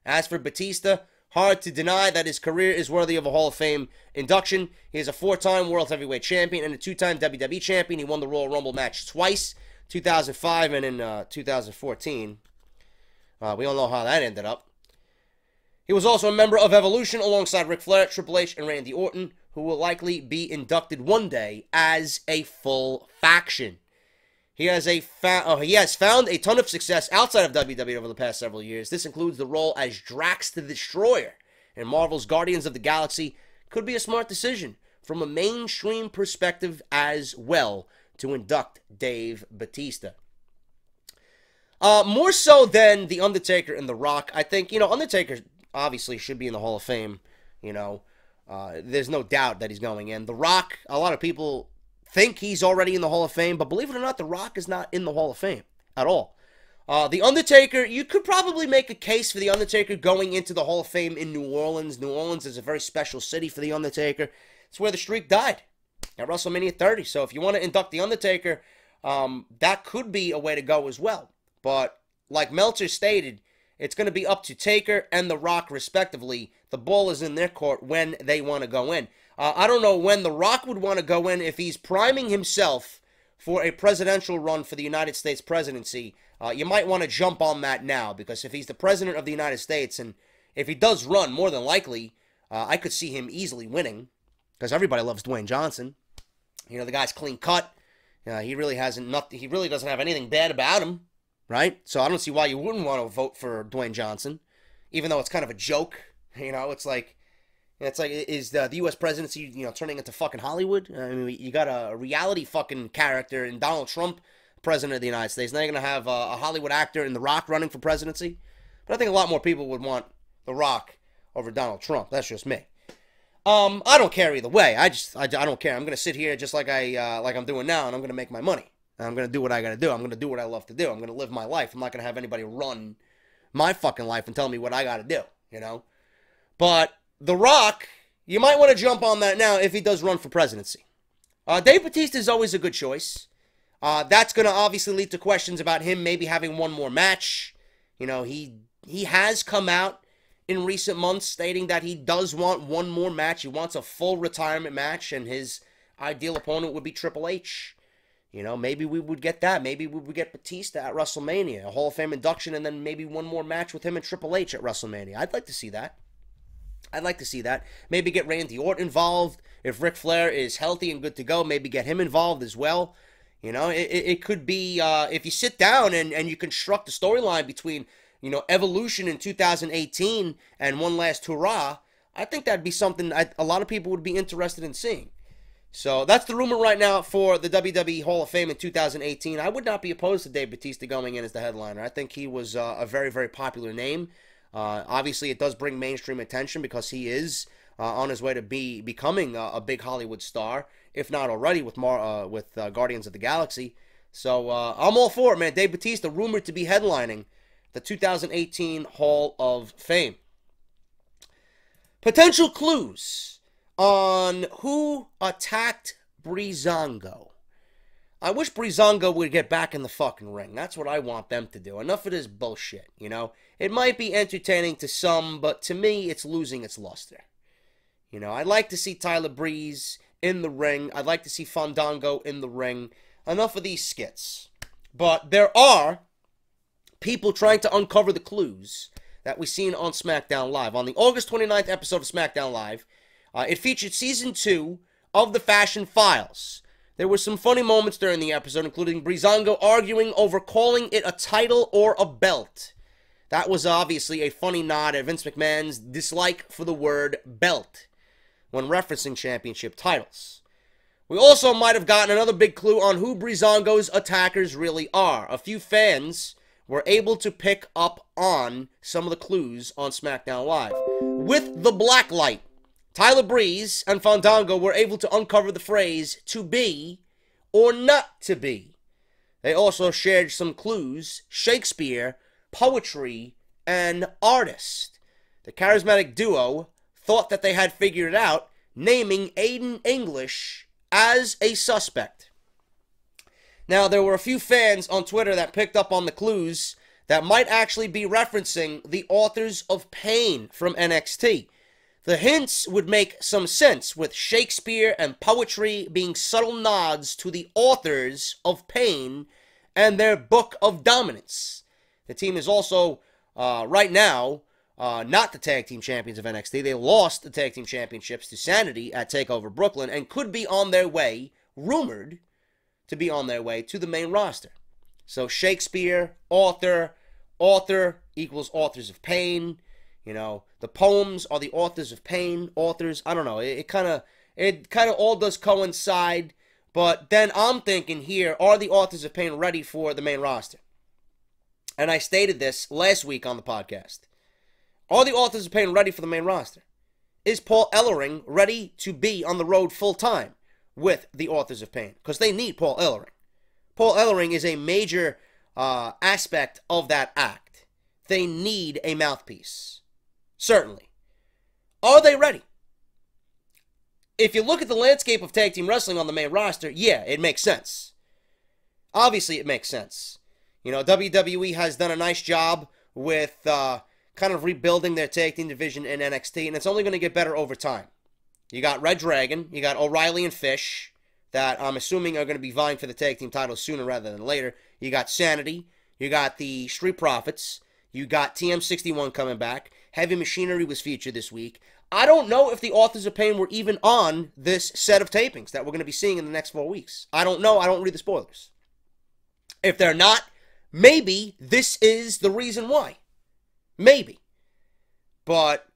As for Batista, hard to deny that his career is worthy of a Hall of Fame induction. He is a 4-time World Heavyweight Champion and a 2-time WWE Champion. He won the Royal Rumble match twice, 2005 and in 2014. We all know how that ended up. He was also a member of Evolution alongside Ric Flair, Triple H, and Randy Orton, who will likely be inducted one day as a full faction. He has found a ton of success outside of WWE over the past several years. This includes the role as Drax the Destroyer in Marvel's Guardians of the Galaxy. Could be a smart decision from a mainstream perspective as well to induct Dave Batista. More so than The Undertaker and The Rock, I think, you know, Undertaker obviously should be in the Hall of Fame, you know. There's no doubt that he's going in. The Rock, a lot of people think he's already in the Hall of Fame, but believe it or not, The Rock is not in the Hall of Fame at all. The Undertaker, you could probably make a case for The Undertaker going into the Hall of Fame in New Orleans. New Orleans is a very special city for The Undertaker. It's where the streak died at WrestleMania 30. So if you want to induct The Undertaker, that could be a way to go as well. But like Meltzer stated, it's going to be up to Taker and The Rock respectively. The ball is in their court when they want to go in. I don't know when The Rock would want to go in if he's priming himself for a presidential run for the United States presidency. You might want to jump on that now, because if he's the president of the United States, and if he does run, more than likely, I could see him easily winning, because everybody loves Dwayne Johnson. You know, the guy's clean cut. He really doesn't have anything bad about him, right? So I don't see why you wouldn't want to vote for Dwayne Johnson, even though it's kind of a joke. You know, it's like, is the U.S. presidency, you know, turning into fucking Hollywood? I mean, you got a reality fucking character in Donald Trump, president of the United States. Now you're going to have a Hollywood actor in The Rock running for presidency. But I think a lot more people would want The Rock over Donald Trump. That's just me. I don't care either way. I don't care. I'm going to sit here just like I'm doing now, and I'm going to make my money. And I'm going to do what I got to do. I'm going to do what I love to do. I'm going to live my life. I'm not going to have anybody run my fucking life and tell me what I got to do, you know? But The Rock, you might want to jump on that now if he does run for presidency. Dave Bautista is always a good choice. That's going to obviously lead to questions about him maybe having one more match. You know, he has come out in recent months stating that he does want one more match. He wants a full retirement match, and his ideal opponent would be Triple H. You know, maybe we would get that. Maybe we would get Batista at WrestleMania, a Hall of Fame induction, and then maybe one more match with him and Triple H at WrestleMania. I'd like to see that. Maybe get Randy Orton involved. If Ric Flair is healthy and good to go, maybe get him involved as well. You know, it could be, if you sit down and you construct a storyline between, you know, Evolution in 2018 and One Last Hurrah, I think that'd be something a lot of people would be interested in seeing. So that's the rumor right now for the WWE Hall of Fame in 2018. I would not be opposed to Dave Bautista going in as the headliner. I think he was a very, very popular name. Obviously, it does bring mainstream attention because he is on his way to becoming a big Hollywood star, if not already with Guardians of the Galaxy. So I'm all for it, man. Dave Bautista rumored to be headlining the 2018 Hall of Fame. Potential clues on who attacked Breezango. I wish Breezango would get back in the fucking ring. That's what I want them to do. Enough of this bullshit, you know? It might be entertaining to some, but to me, it's losing its luster. You know, I'd like to see Tyler Breeze in the ring. I'd like to see Fandango in the ring. Enough of these skits. But there are people trying to uncover the clues that we've seen on SmackDown Live. On the August 29th episode of SmackDown Live, it featured Season 2 of The Fashion Files. There were some funny moments during the episode, including Breezango arguing over calling it a title or a belt. That was obviously a funny nod at Vince McMahon's dislike for the word belt when referencing championship titles. We also might have gotten another big clue on who Breezango's attackers really are. A few fans were able to pick up on some of the clues on SmackDown Live. With the black light, Tyler Breeze and Fandango were able to uncover the phrase, to be or not to be. They also shared some clues, Shakespeare, poetry, and artist. The charismatic duo thought that they had figured it out, naming Aiden English as a suspect. Now, there were a few fans on Twitter that picked up on the clues that might actually be referencing the Authors of Pain from NXT. The hints would make some sense, with Shakespeare and poetry being subtle nods to the Authors of Pain and their Book of Dominance. The team is also, right now, not the tag team champions of NXT. They lost the tag team championships to Sanity at TakeOver Brooklyn and could be on their way, rumored to be on their way to the main roster. So Shakespeare, author equals Authors of Pain. You know, the poems are the Authors of Pain, authors. I don't know. It kind of all does coincide. But then I'm thinking here, are the Authors of Pain ready for the main roster? And I stated this last week on the podcast. Are the Authors of Pain ready for the main roster? Is Paul Ellering ready to be on the road full-time with the Authors of Pain? Because they need Paul Ellering. Paul Ellering is a major aspect of that act. They need a mouthpiece. Certainly. Are they ready? If you look at the landscape of tag team wrestling on the main roster, yeah, it makes sense. Obviously, it makes sense. You know, WWE has done a nice job with kind of rebuilding their tag team division in NXT, and it's only going to get better over time. You got Red Dragon, you got O'Reilly and Fish, that I'm assuming are going to be vying for the tag team titles sooner rather than later. You got Sanity, you got the Street Profits, you got TM61 coming back. Heavy Machinery was featured this week. I don't know if the Authors of Pain were even on this set of tapings that we're going to be seeing in the next 4 weeks. I don't know. I don't read the spoilers. If they're not, maybe this is the reason why. Maybe. But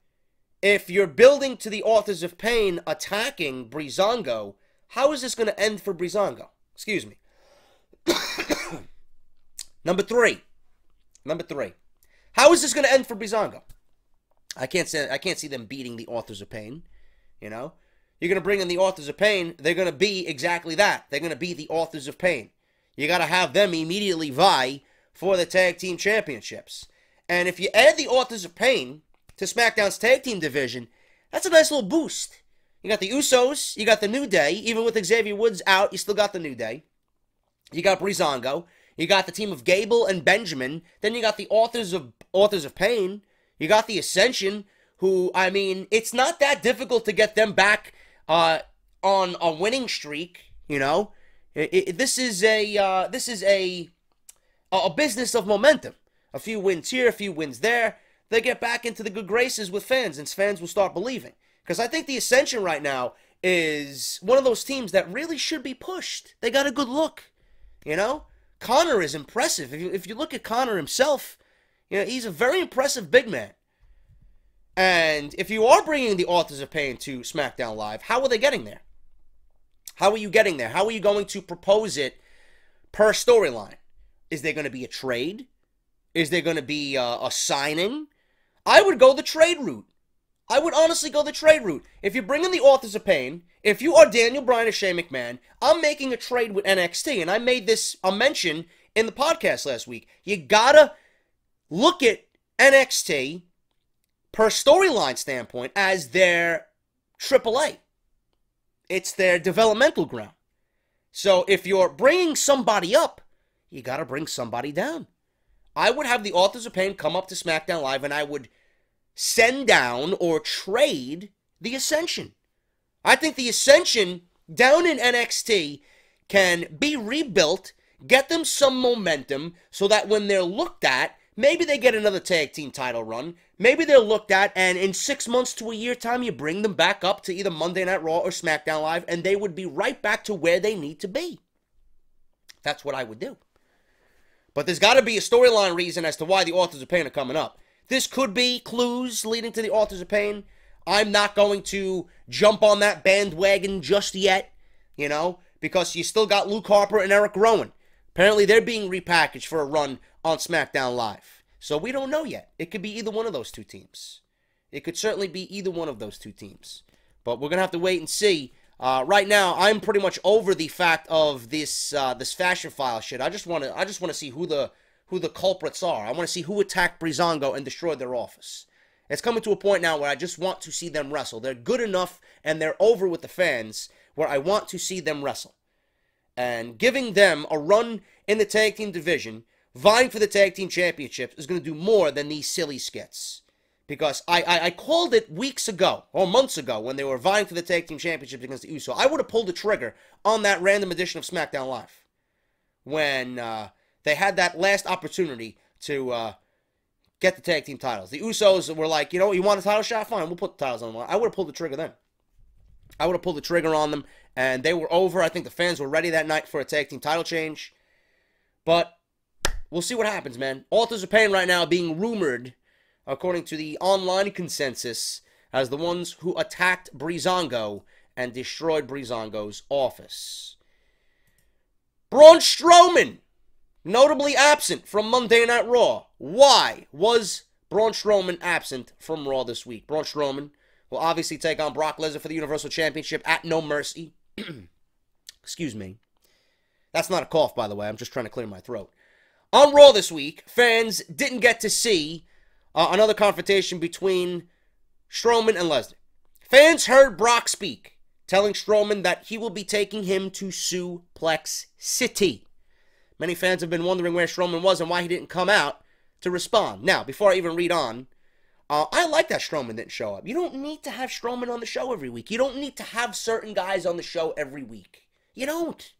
if you're building to the Authors of Pain attacking Breezango, how is this going to end for Breezango? Excuse me. Number three. How is this going to end for Breezango? I can't see them beating the Authors of Pain. You know? You're going to bring in the Authors of Pain, they're going to be exactly that. They're going to be the Authors of Pain. You got to have them immediately vie for the tag team championships. And if you add the Authors of Pain to SmackDown's tag team division, that's a nice little boost. You got the Usos, you got the New Day. Even with Xavier Woods out, you still got the New Day. You got Breezango. You got the team of Gable and Benjamin. Then you got the Authors of Pain. You got the Ascension, who, I mean, it's not that difficult to get them back on a winning streak, you know? This is a business of momentum. A few wins here, a few wins there. They get back into the good graces with fans, and fans will start believing. Because I think the Ascension right now is one of those teams that really should be pushed. They got a good look, you know? Connor is impressive. If you look at Connor himself, you know, he's a very impressive big man. And if you are bringing the Authors of Pain to SmackDown Live, how are they getting there? How are you getting there? How are you going to propose it per storyline? Is there going to be a trade? Is there going to be a signing? I would go the trade route. I would honestly go the trade route. If you're bringing the Authors of Pain, if you are Daniel Bryan or Shane McMahon, I'm making a trade with NXT. And I made this a mention in the podcast last week. You gotta look at NXT per storyline standpoint as their AAA. It's their developmental ground. So if you're bringing somebody up, you gotta bring somebody down. I would have the Authors of Pain come up to SmackDown Live, and I would send down or trade the Ascension. I think the Ascension down in NXT can be rebuilt, get them some momentum, so that when they're looked at, maybe they get another tag team title run. Maybe they're looked at, and in 6 months to a year time, you bring them back up to either Monday Night Raw or SmackDown Live, and they would be right back to where they need to be. That's what I would do. But there's got to be a storyline reason as to why the Authors of Pain are coming up. This could be clues leading to the Authors of Pain. I'm not going to jump on that bandwagon just yet, you know, because you still got Luke Harper and Eric Rowan. Apparently they're being repackaged for a run on SmackDown Live. So we don't know yet. It could be either one of those two teams. It could certainly be either one of those two teams. But we're going to have to wait and see. Right now, I'm pretty much over the fact of this fashion file shit. I just want to see who the culprits are. I want to see who attacked Breezango and destroyed their office. It's coming to a point now where I just want to see them wrestle. They're good enough and they're over with the fans where I want to see them wrestle. And giving them a run in the tag team division, vying for the tag team championships, is going to do more than these silly skits. Because I called it weeks ago, or months ago, when they were vying for the tag team championships against the Usos. I would have pulled the trigger on that random edition of SmackDown Live. When they had that last opportunity to get the tag team titles. The Usos were like, you know, you want a title shot? Fine, we'll put the titles on the line. I would have pulled the trigger then. I would have pulled the trigger on them, and they were over. I think the fans were ready that night for a tag team title change. But we'll see what happens, man. Authors of Pain right now being rumored, according to the online consensus, as the ones who attacked Breezango and destroyed Breezango's office. Braun Strowman, notably absent from Monday Night Raw. Why was Braun Strowman absent from Raw this week? Braun Strowman will obviously take on Brock Lesnar for the Universal Championship at No Mercy. Excuse me. That's not a cough, by the way. I'm just trying to clear my throat. On Raw this week, fans didn't get to see another confrontation between Strowman and Lesnar. Fans heard Brock speak, telling Strowman that he will be taking him to Suplex City. Many fans have been wondering where Strowman was and why he didn't come out to respond. Now, before I even read on, I like that Strowman didn't show up. You don't need to have Strowman on the show every week. You don't need to have certain guys on the show every week. You don't.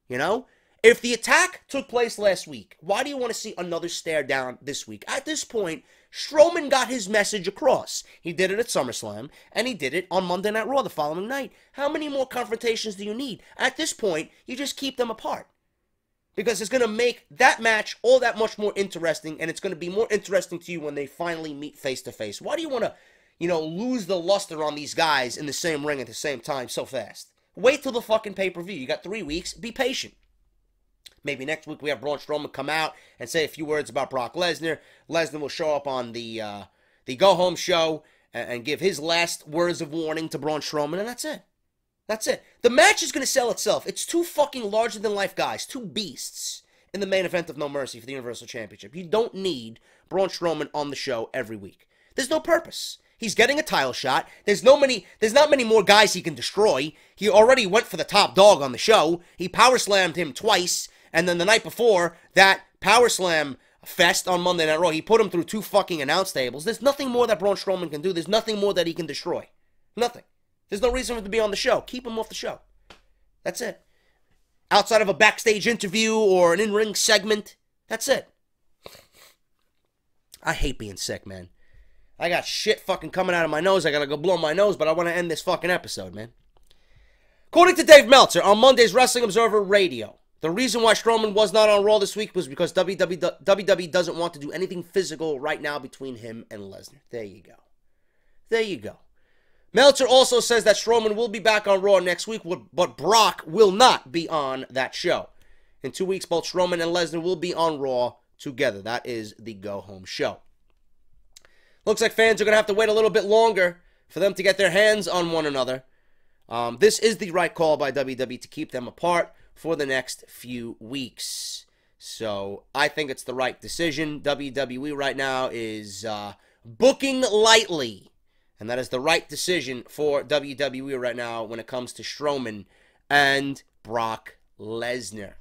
You know? If the attack took place last week, why do you want to see another stare down this week? At this point, Strowman got his message across. He did it at SummerSlam, and he did it on Monday Night Raw the following night. How many more confrontations do you need? At this point, you just keep them apart. Because it's going to make that match all that much more interesting, and it's going to be more interesting to you when they finally meet face-to-face. Why do you want to, lose the luster on these guys in the same ring at the same time so fast? Wait till the fucking pay-per-view. You got 3 weeks. Be patient. Maybe next week we have Braun Strowman come out and say a few words about Brock Lesnar. Lesnar will show up on the go-home show and give his last words of warning to Braun Strowman, and that's it. That's it. The match is going to sell itself. It's two fucking larger-than-life guys, two beasts in the main event of No Mercy for the Universal Championship. You don't need Braun Strowman on the show every week. There's no purpose. He's getting a title shot. There's not many more guys he can destroy. He already went for the top dog on the show. He power slammed him twice, and then the night before that power slam fest on Monday Night Raw, he put him through 2 fucking announce tables. There's nothing more that Braun Strowman can do. There's nothing more that he can destroy. Nothing. There's no reason for him to be on the show. Keep him off the show. That's it. Outside of a backstage interview or an in-ring segment, that's it. I hate being sick, man. I got shit fucking coming out of my nose. I gotta go blow my nose, but I want to end this fucking episode, man. According to Dave Meltzer on Monday's Wrestling Observer Radio, the reason why Strowman was not on Raw this week was because WWE doesn't want to do anything physical right now between him and Lesnar. There you go. There you go. Meltzer also says that Strowman will be back on Raw next week, but Brock will not be on that show. In 2 weeks, both Strowman and Lesnar will be on Raw together. That is the go-home show. Looks like fans are going to have to wait a little bit longer for them to get their hands on one another. This is the right call by WWE to keep them apart for the next few weeks. So I think it's the right decision. WWE right now is booking lightly. And that is the right decision for WWE right now when it comes to Strowman and Brock Lesnar.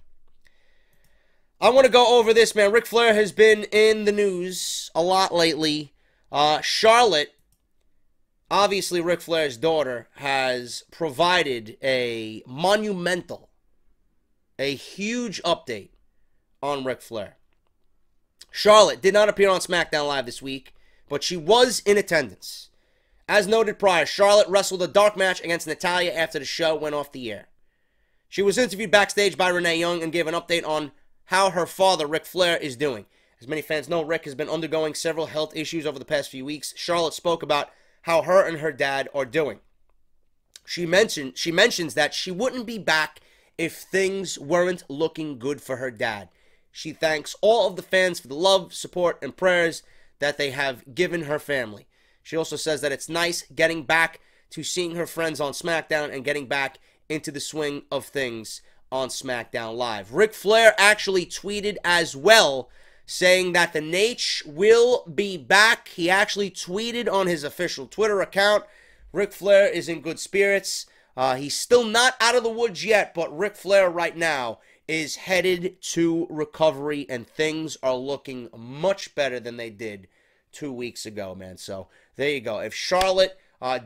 I want to go over this, man. Ric Flair has been in the news a lot lately. Charlotte, obviously Ric Flair's daughter, has provided a monumental, a huge update on Ric Flair. Charlotte did not appear on SmackDown Live this week, but she was in attendance. As noted prior, Charlotte wrestled a dark match against Natalya after the show went off the air. She was interviewed backstage by Renee Young and gave an update on how her father, Ric Flair, is doing. As many fans know, Ric has been undergoing several health issues over the past few weeks. Charlotte spoke about how her and her dad are doing. She mentions that she wouldn't be back if things weren't looking good for her dad. She thanks all of the fans for the love, support, and prayers that they have given her family. She also says that it's nice getting back to seeing her friends on SmackDown and getting back into the swing of things on SmackDown Live. Ric Flair actually tweeted as well, saying that the Nate will be back. He actually tweeted on his official Twitter account. Ric Flair is in good spirits. He's still not out of the woods yet, but Ric Flair right now is headed to recovery, and things are looking much better than they did 2 weeks ago, man. So there you go. If Charlotte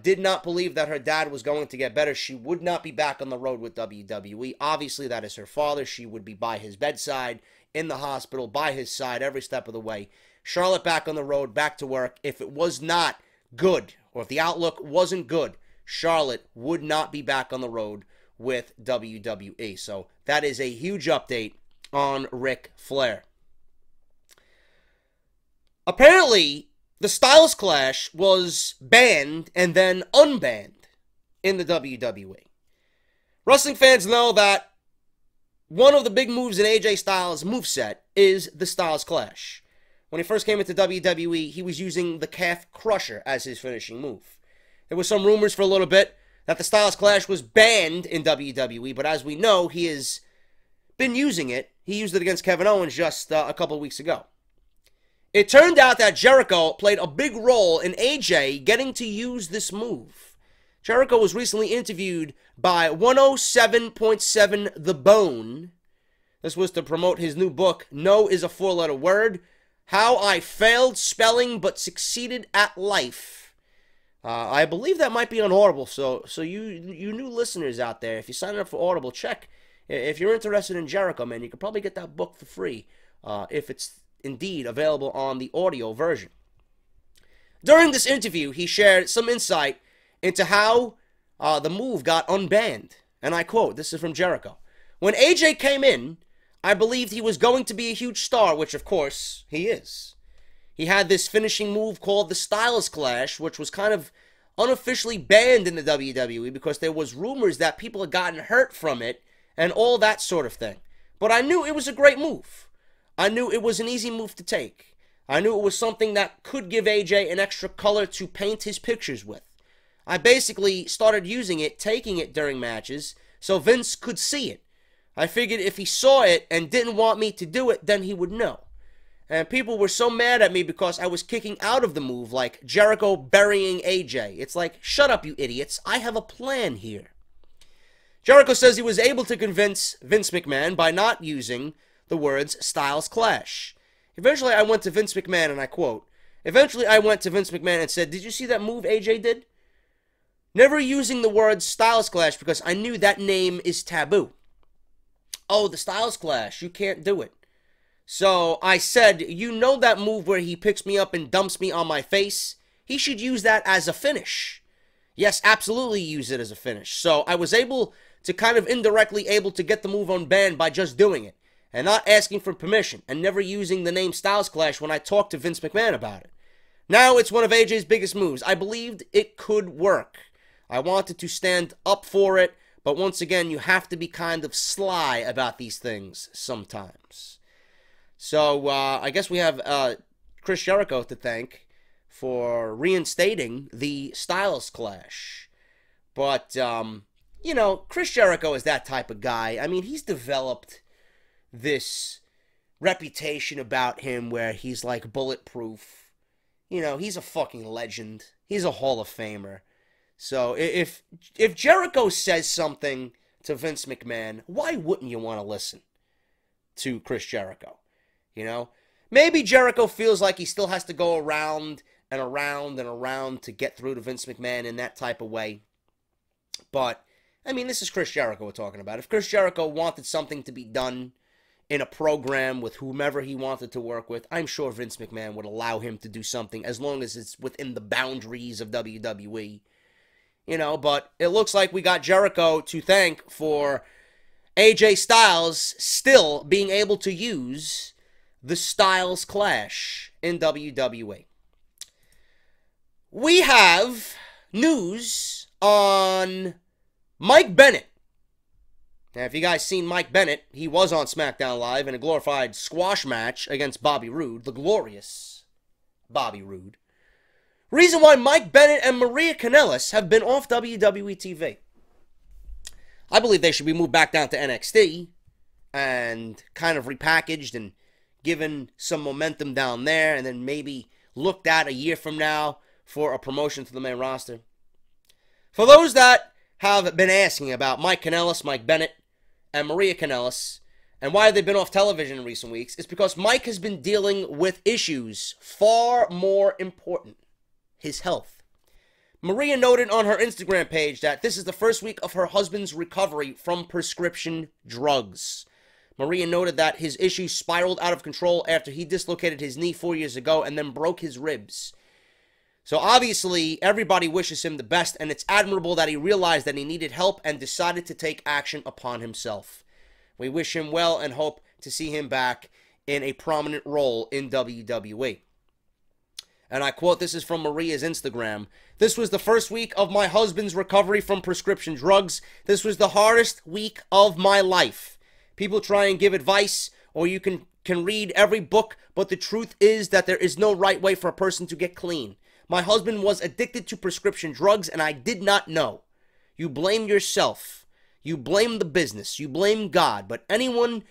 did not believe that her dad was going to get better, she would not be back on the road with WWE. Obviously, that is her father. She would be by his bedside, in the hospital, by his side, every step of the way. Charlotte back on the road, back to work. If it was not good, or if the outlook wasn't good, Charlotte would not be back on the road with WWE. So that is a huge update on Ric Flair. Apparently, the Styles Clash was banned and then unbanned in the WWE. Wrestling fans know that one of the big moves in AJ Styles' moveset is the Styles Clash. When he first came into WWE, he was using the Calf Crusher as his finishing move. There were some rumors for a little bit that the Styles Clash was banned in WWE, but as we know, he has been using it. He used it against Kevin Owens just a couple of weeks ago. It turned out that Jericho played a big role in AJ getting to use this move. Jericho was recently interviewed by 107.7 The Bone. This was to promote his new book, No is a Four-Letter Word, How I Failed Spelling But Succeeded at Life. I believe that might be on Audible, so you new listeners out there, if you're signing up for Audible, check. If you're interested in Jericho, man, you could probably get that book for free if it's indeed available on the audio version. During this interview, he shared some insight into how the move got unbanned. And I quote, this is from Jericho. When AJ came in, I believed he was going to be a huge star, which of course he is. He had this finishing move called the Styles Clash, which was kind of unofficially banned in the WWE because there was rumors that people had gotten hurt from it and all that sort of thing. But I knew it was a great move. I knew it was an easy move to take. I knew it was something that could give AJ an extra color to paint his pictures with. I basically started using it, taking it during matches, so Vince could see it. I figured if he saw it and didn't want me to do it, then he would know. And people were so mad at me because I was kicking out of the move, like Jericho burying AJ. It's like, shut up, you idiots. I have a plan here. Jericho says he was able to convince Vince McMahon by not using the words Styles Clash. Eventually, I went to Vince McMahon, and I quote, eventually I went to Vince McMahon and said, did you see that move AJ did? Never using the words Styles Clash because I knew that name is taboo. Oh, the Styles Clash, you can't do it. So I said, you know that move where he picks me up and dumps me on my face? He should use that as a finish. Yes, absolutely use it as a finish. So I was able to kind of indirectly able to get the move unbanned by just doing it and not asking for permission and never using the name Styles Clash when I talked to Vince McMahon about it. Now it's one of AJ's biggest moves. I believed it could work. I wanted to stand up for it, but once again, you have to be kind of sly about these things sometimes. So, I guess we have Chris Jericho to thank for reinstating the Styles Clash. But, you know, Chris Jericho is that type of guy. I mean, he's developed this reputation about him where he's like bulletproof. You know, he's a fucking legend. He's a Hall of Famer. So, if Jericho says something to Vince McMahon, why wouldn't you want to listen to Chris Jericho? You know, maybe Jericho feels like he still has to go around and around and around to get through to Vince McMahon in that type of way. But, I mean, this is Chris Jericho we're talking about. If Chris Jericho wanted something to be done in a program with whomever he wanted to work with, I'm sure Vince McMahon would allow him to do something as long as it's within the boundaries of WWE. You know, but it looks like we got Jericho to thank for AJ Styles still being able to use the Styles Clash in WWE. We have news on Mike Bennett. Now, if you guys seen Mike Bennett, he was on SmackDown Live in a glorified squash match against Bobby Roode, the glorious Bobby Roode. Reason why Mike Bennett and Maria Kanellis have been off WWE TV. I believe they should be moved back down to NXT and kind of repackaged and given some momentum down there, and then maybe looked at a year from now for a promotion to the main roster. For those that have been asking about Mike Kanellis, Mike Bennett, and Maria Kanellis, and why they've been off television in recent weeks, it's because Mike has been dealing with issues far more important: his health. Maria noted on her Instagram page that this is the first week of her husband's recovery from prescription drugs. Maria noted that his issues spiraled out of control after he dislocated his knee 4 years ago and then broke his ribs. So obviously, everybody wishes him the best, and it's admirable that he realized that he needed help and decided to take action upon himself. We wish him well and hope to see him back in a prominent role in WWE. And I quote, this is from Maria's Instagram. This was the first week of my husband's recovery from prescription drugs. This was the hardest week of my life. People try and give advice, or you can read every book, but the truth is that there is no right way for a person to get clean. My husband was addicted to prescription drugs, and I did not know. You blame yourself. You blame the business. You blame God. But anyone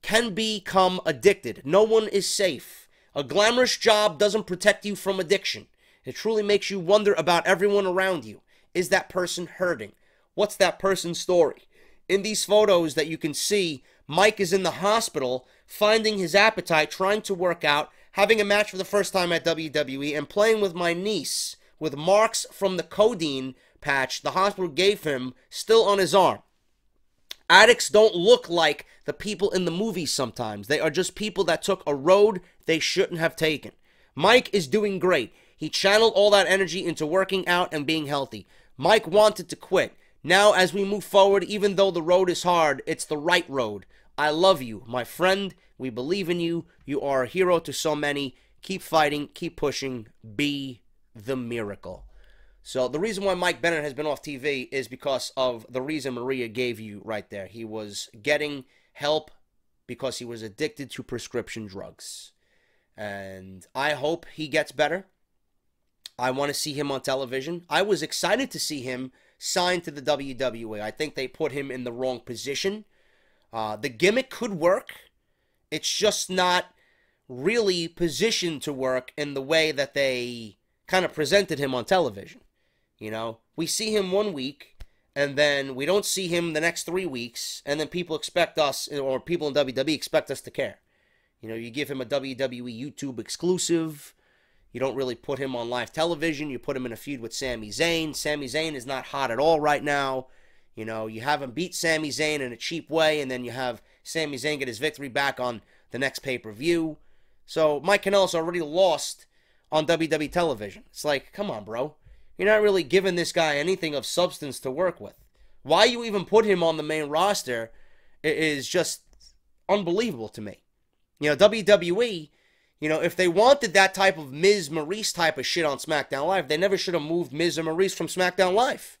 can become addicted. No one is safe. A glamorous job doesn't protect you from addiction. It truly makes you wonder about everyone around you. Is that person hurting? What's that person's story? In these photos that you can see, Mike is in the hospital, finding his appetite, trying to work out, having a match for the first time at WWE, and playing with my niece with marks from the codeine patch the hospital gave him still on his arm. Addicts don't look like the people in the movies sometimes. They are just people that took a road they shouldn't have taken. Mike is doing great. He channeled all that energy into working out and being healthy. Mike wanted to quit. Now, as we move forward, even though the road is hard, it's the right road. I love you, my friend. We believe in you. You are a hero to so many. Keep fighting. Keep pushing. Be the miracle. So the reason why Mike Bennett has been off TV is because of the reason Maria gave you right there. He was getting help because he was addicted to prescription drugs. And I hope he gets better. I want to see him on television. I was excited to see him signed to the WWE. I think they put him in the wrong position. The gimmick could work. It's just not really positioned to work in the way that they kind of presented him on television. You know, we see him 1 week, and then we don't see him the next 3 weeks, and then people expect us, or people in WWE expect us to care. You know, you give him a WWE YouTube exclusive. You don't really put him on live television. You put him in a feud with Sami Zayn. Sami Zayn is not hot at all right now. You know, you have him beat Sami Zayn in a cheap way, and then you have Sami Zayn get his victory back on the next pay-per-view. So Mike Kanellis already lost on WWE television. It's like, come on, bro. You're not really giving this guy anything of substance to work with. Why you even put him on the main roster is just unbelievable to me. You know, WWE, you know, if they wanted that type of Miz-Maurice type of shit on SmackDown Live, they never should have moved Miz and Maurice from SmackDown Live.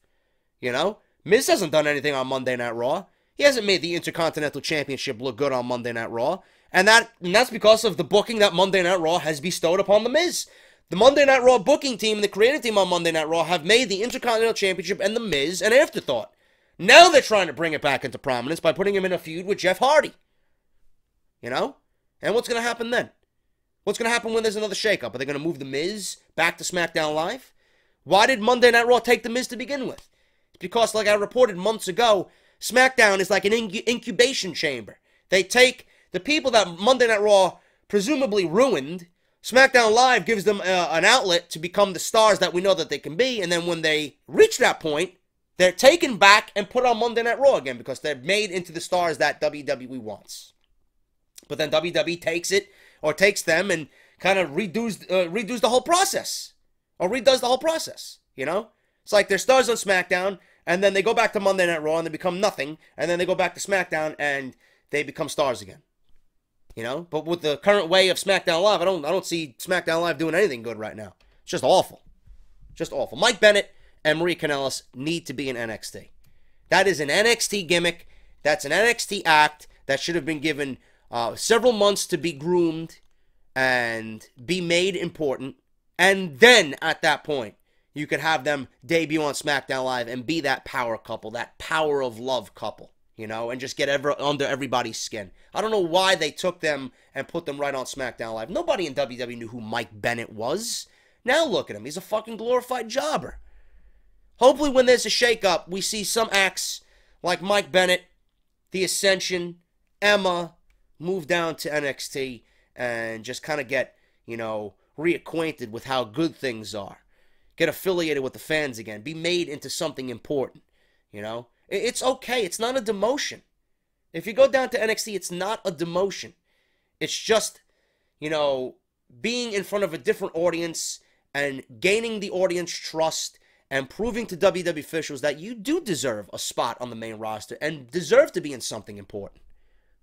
You know? Miz hasn't done anything on Monday Night Raw. He hasn't made the Intercontinental Championship look good on Monday Night Raw. And that's because of the booking that Monday Night Raw has bestowed upon The Miz. The Monday Night Raw booking team and the creative team on Monday Night Raw have made the Intercontinental Championship and The Miz an afterthought. Now they're trying to bring it back into prominence by putting him in a feud with Jeff Hardy. You know? And what's going to happen then? What's going to happen when there's another shakeup? Are they going to move The Miz back to SmackDown Live? Why did Monday Night Raw take The Miz to begin with? It's because, like I reported months ago, SmackDown is like an incubation chamber. They take the people that Monday Night Raw presumably ruined. SmackDown Live gives them an outlet to become the stars that we know that they can be. And then when they reach that point, they're taken back and put on Monday Night Raw again because they're made into the stars that WWE wants. But then WWE takes them and kind of redoes the whole process. Or redoes the whole process, you know? It's like they're stars on SmackDown, and then they go back to Monday Night Raw and they become nothing, and then they go back to SmackDown and they become stars again. You know? But with the current way of SmackDown Live, I don't see SmackDown Live doing anything good right now. It's just awful. Just awful. Mike Bennett and Maria Kanellis need to be in NXT. That is an NXT gimmick. That's an NXT act that should have been given several months to be groomed and be made important. And then, at that point, you could have them debut on SmackDown Live and be that power couple, that power of love couple, you know, and just get under everybody's skin. I don't know why they took them and put them right on SmackDown Live. Nobody in WWE knew who Mike Bennett was. Now look at him. He's a fucking glorified jobber. Hopefully when there's a shakeup, we see some acts like Mike Bennett, The Ascension, Emma, move down to NXT and just kind of get, you know, reacquainted with how good things are. Get affiliated with the fans again. Be made into something important, you know? It's okay. It's not a demotion. If you go down to NXT, it's not a demotion. It's just, you know, being in front of a different audience and gaining the audience trust and proving to WWE officials that you do deserve a spot on the main roster and deserve to be in something important.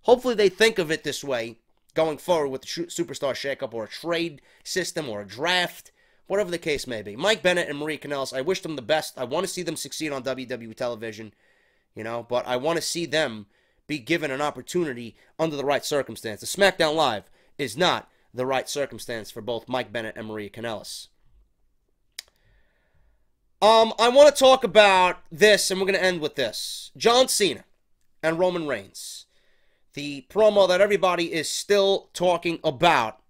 Hopefully they think of it this way going forward with the Superstar Shakeup or a trade system or a draft, whatever the case may be. Mike Bennett and Maria Kanellis, I wish them the best. I want to see them succeed on WWE television, you know, but I want to see them be given an opportunity under the right circumstances. SmackDown Live is not the right circumstance for both Mike Bennett and Maria Kanellis. I want to talk about this, and we're going to end with this. John Cena and Roman Reigns. The promo that everybody is still talking about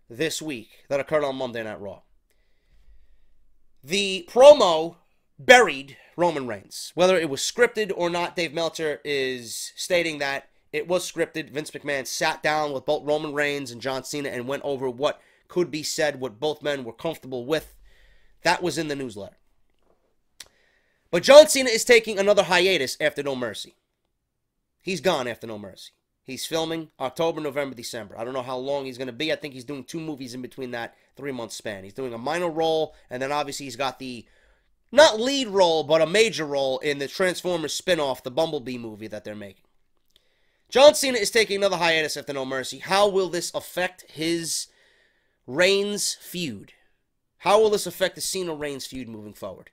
this week that occurred on Monday Night Raw. The promo buried Roman Reigns. Whether it was scripted or not, Dave Meltzer is stating that it was scripted. Vince McMahon sat down with both Roman Reigns and John Cena and went over what could be said, what both men were comfortable with. That was in the newsletter. But John Cena is taking another hiatus after No Mercy. He's gone after No Mercy. He's filming October, November, December. I don't know how long he's going to be. I think he's doing 2 movies in between that 3-month span. He's doing a minor role, and then obviously he's got the, not lead role, but a major role in the Transformers spin-off, the Bumblebee movie that they're making. John Cena is taking another hiatus after No Mercy. How will this affect his Reigns feud? How will this affect the Cena-Reigns feud moving forward?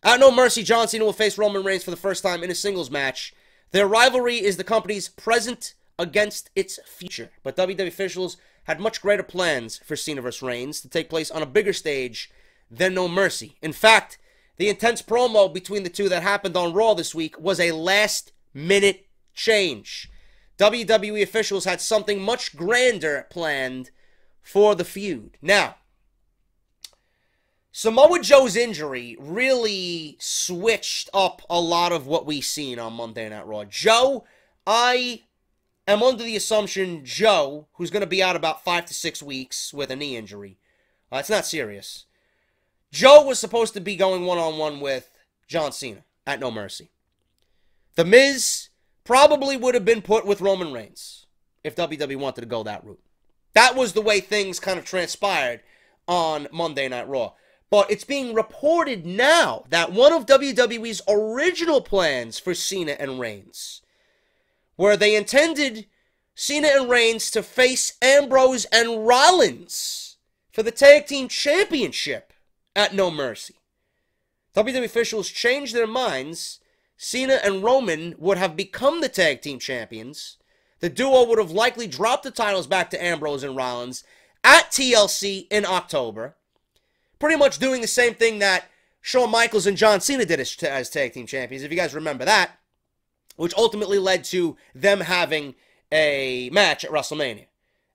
At No Mercy, John Cena will face Roman Reigns for the first time in a singles match. Their rivalry is the company's present against its future. But WWE officials had much greater plans for Cena vs. Reigns to take place on a bigger stage than No Mercy. In fact, the intense promo between the two that happened on Raw this week was a last-minute change. WWE officials had something much grander planned for the feud. Now, Samoa Joe's injury really switched up a lot of what we've seen on Monday Night Raw. Joe, I am under the assumption Joe, who's going to be out about 5 to 6 weeks with a knee injury, it's not serious. Joe was supposed to be going one-on-one with John Cena at No Mercy. The Miz probably would have been put with Roman Reigns if WWE wanted to go that route. That was the way things kind of transpired on Monday Night Raw. But it's being reported now that one of WWE's original plans for Cena and Reigns, where they intended Cena and Reigns to face Ambrose and Rollins for the Tag Team Championship at No Mercy. WWE officials changed their minds. Cena and Roman would have become the Tag Team Champions. The duo would have likely dropped the titles back to Ambrose and Rollins at TLC in October. Pretty much doing the same thing that Shawn Michaels and John Cena did as Tag Team Champions, if you guys remember that, which ultimately led to them having a match at WrestleMania.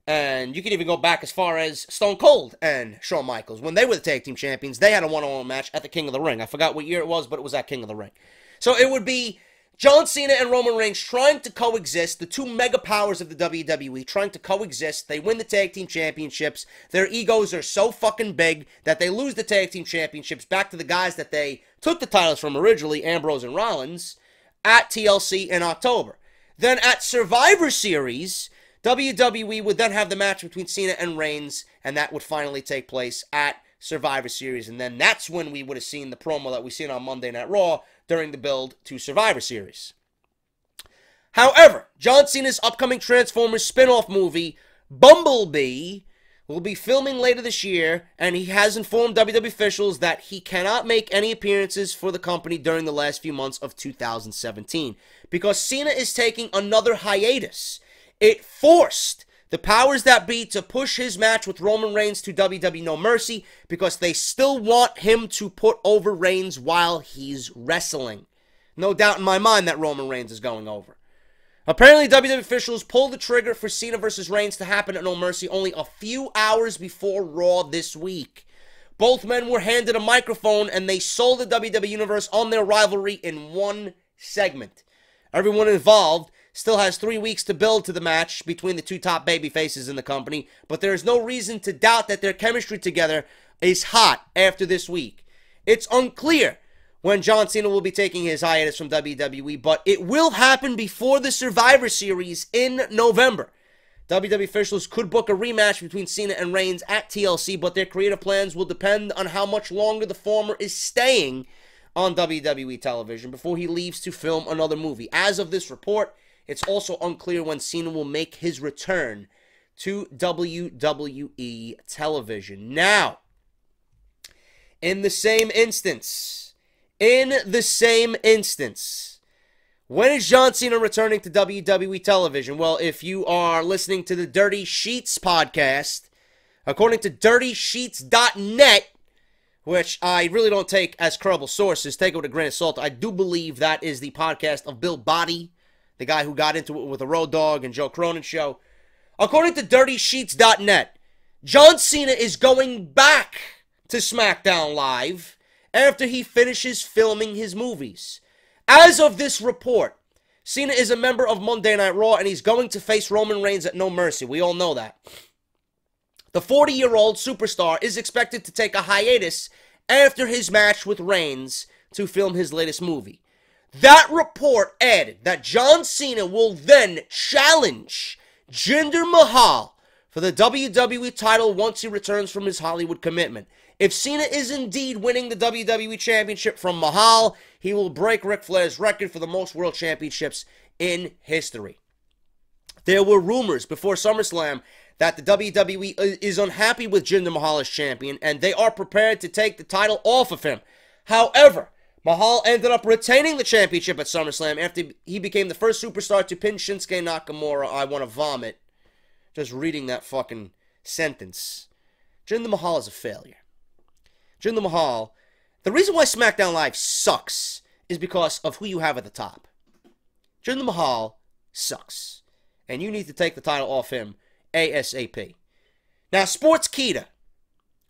And you can even go back as far as Stone Cold and Shawn Michaels. When they were the Tag Team Champions, they had a one-on-one match at the King of the Ring. I forgot what year it was, but it was at King of the Ring. So it would be John Cena and Roman Reigns trying to coexist, the two mega powers of the WWE trying to coexist. They win the Tag Team Championships. Their egos are so fucking big that they lose the Tag Team Championships back to the guys that they took the titles from originally, Ambrose and Rollins, at TLC in October. Then at Survivor Series, WWE would then have the match between Cena and Reigns, and that would finally take place at Survivor Series. And then that's when we would have seen the promo that we seen on Monday Night Raw during the build to Survivor Series. However, John Cena's upcoming Transformers spin-off movie, Bumblebee, will be filming later this year, and he has informed WWE officials that he cannot make any appearances for the company during the last few months of 2017 because Cena is taking another hiatus. It forced the powers that be to push his match with Roman Reigns to WWE No Mercy because they still want him to put over Reigns while he's wrestling. No doubt in my mind that Roman Reigns is going over. Apparently, WWE officials pulled the trigger for Cena versus Reigns to happen at No Mercy only a few hours before Raw this week. Both men were handed a microphone and they sold the WWE Universe on their rivalry in one segment. Everyone involved still has 3 weeks to build to the match between the two top baby faces in the company, but there is no reason to doubt that their chemistry together is hot after this week. It's unclear when John Cena will be taking his hiatus from WWE, but it will happen before the Survivor Series in November. WWE officials could book a rematch between Cena and Reigns at TLC, but their creative plans will depend on how much longer the former is staying on WWE television before he leaves to film another movie. As of this report, it's also unclear when Cena will make his return to WWE television. Now, in the same instance, when is John Cena returning to WWE television? Well, if you are listening to the Dirty Sheets podcast, according to DirtySheets.net, which I really don't take as credible sources, take it with a grain of salt, I do believe that is the podcast of Bill Body, the guy who got into it with the Road Dogg and Joe Cronin show. According to DirtySheets.net, John Cena is going back to SmackDown Live after he finishes filming his movies. As of this report, Cena is a member of Monday Night Raw and he's going to face Roman Reigns at No Mercy. We all know that. The 40-year-old superstar is expected to take a hiatus after his match with Reigns to film his latest movie. That report added that John Cena will then challenge Jinder Mahal for the WWE title once he returns from his Hollywood commitment. If Cena is indeed winning the WWE Championship from Mahal, he will break Ric Flair's record for the most world championships in history. There were rumors before SummerSlam that the WWE is unhappy with Jinder Mahal as champion, and they are prepared to take the title off of him. However, Mahal ended up retaining the championship at SummerSlam after he became the first superstar to pin Shinsuke Nakamura. I want to vomit just reading that fucking sentence. Jinder Mahal is a failure. Jinder Mahal, the reason why SmackDown Live sucks is because of who you have at the top. Jinder Mahal sucks. And you need to take the title off him ASAP. Now, Sportskeeda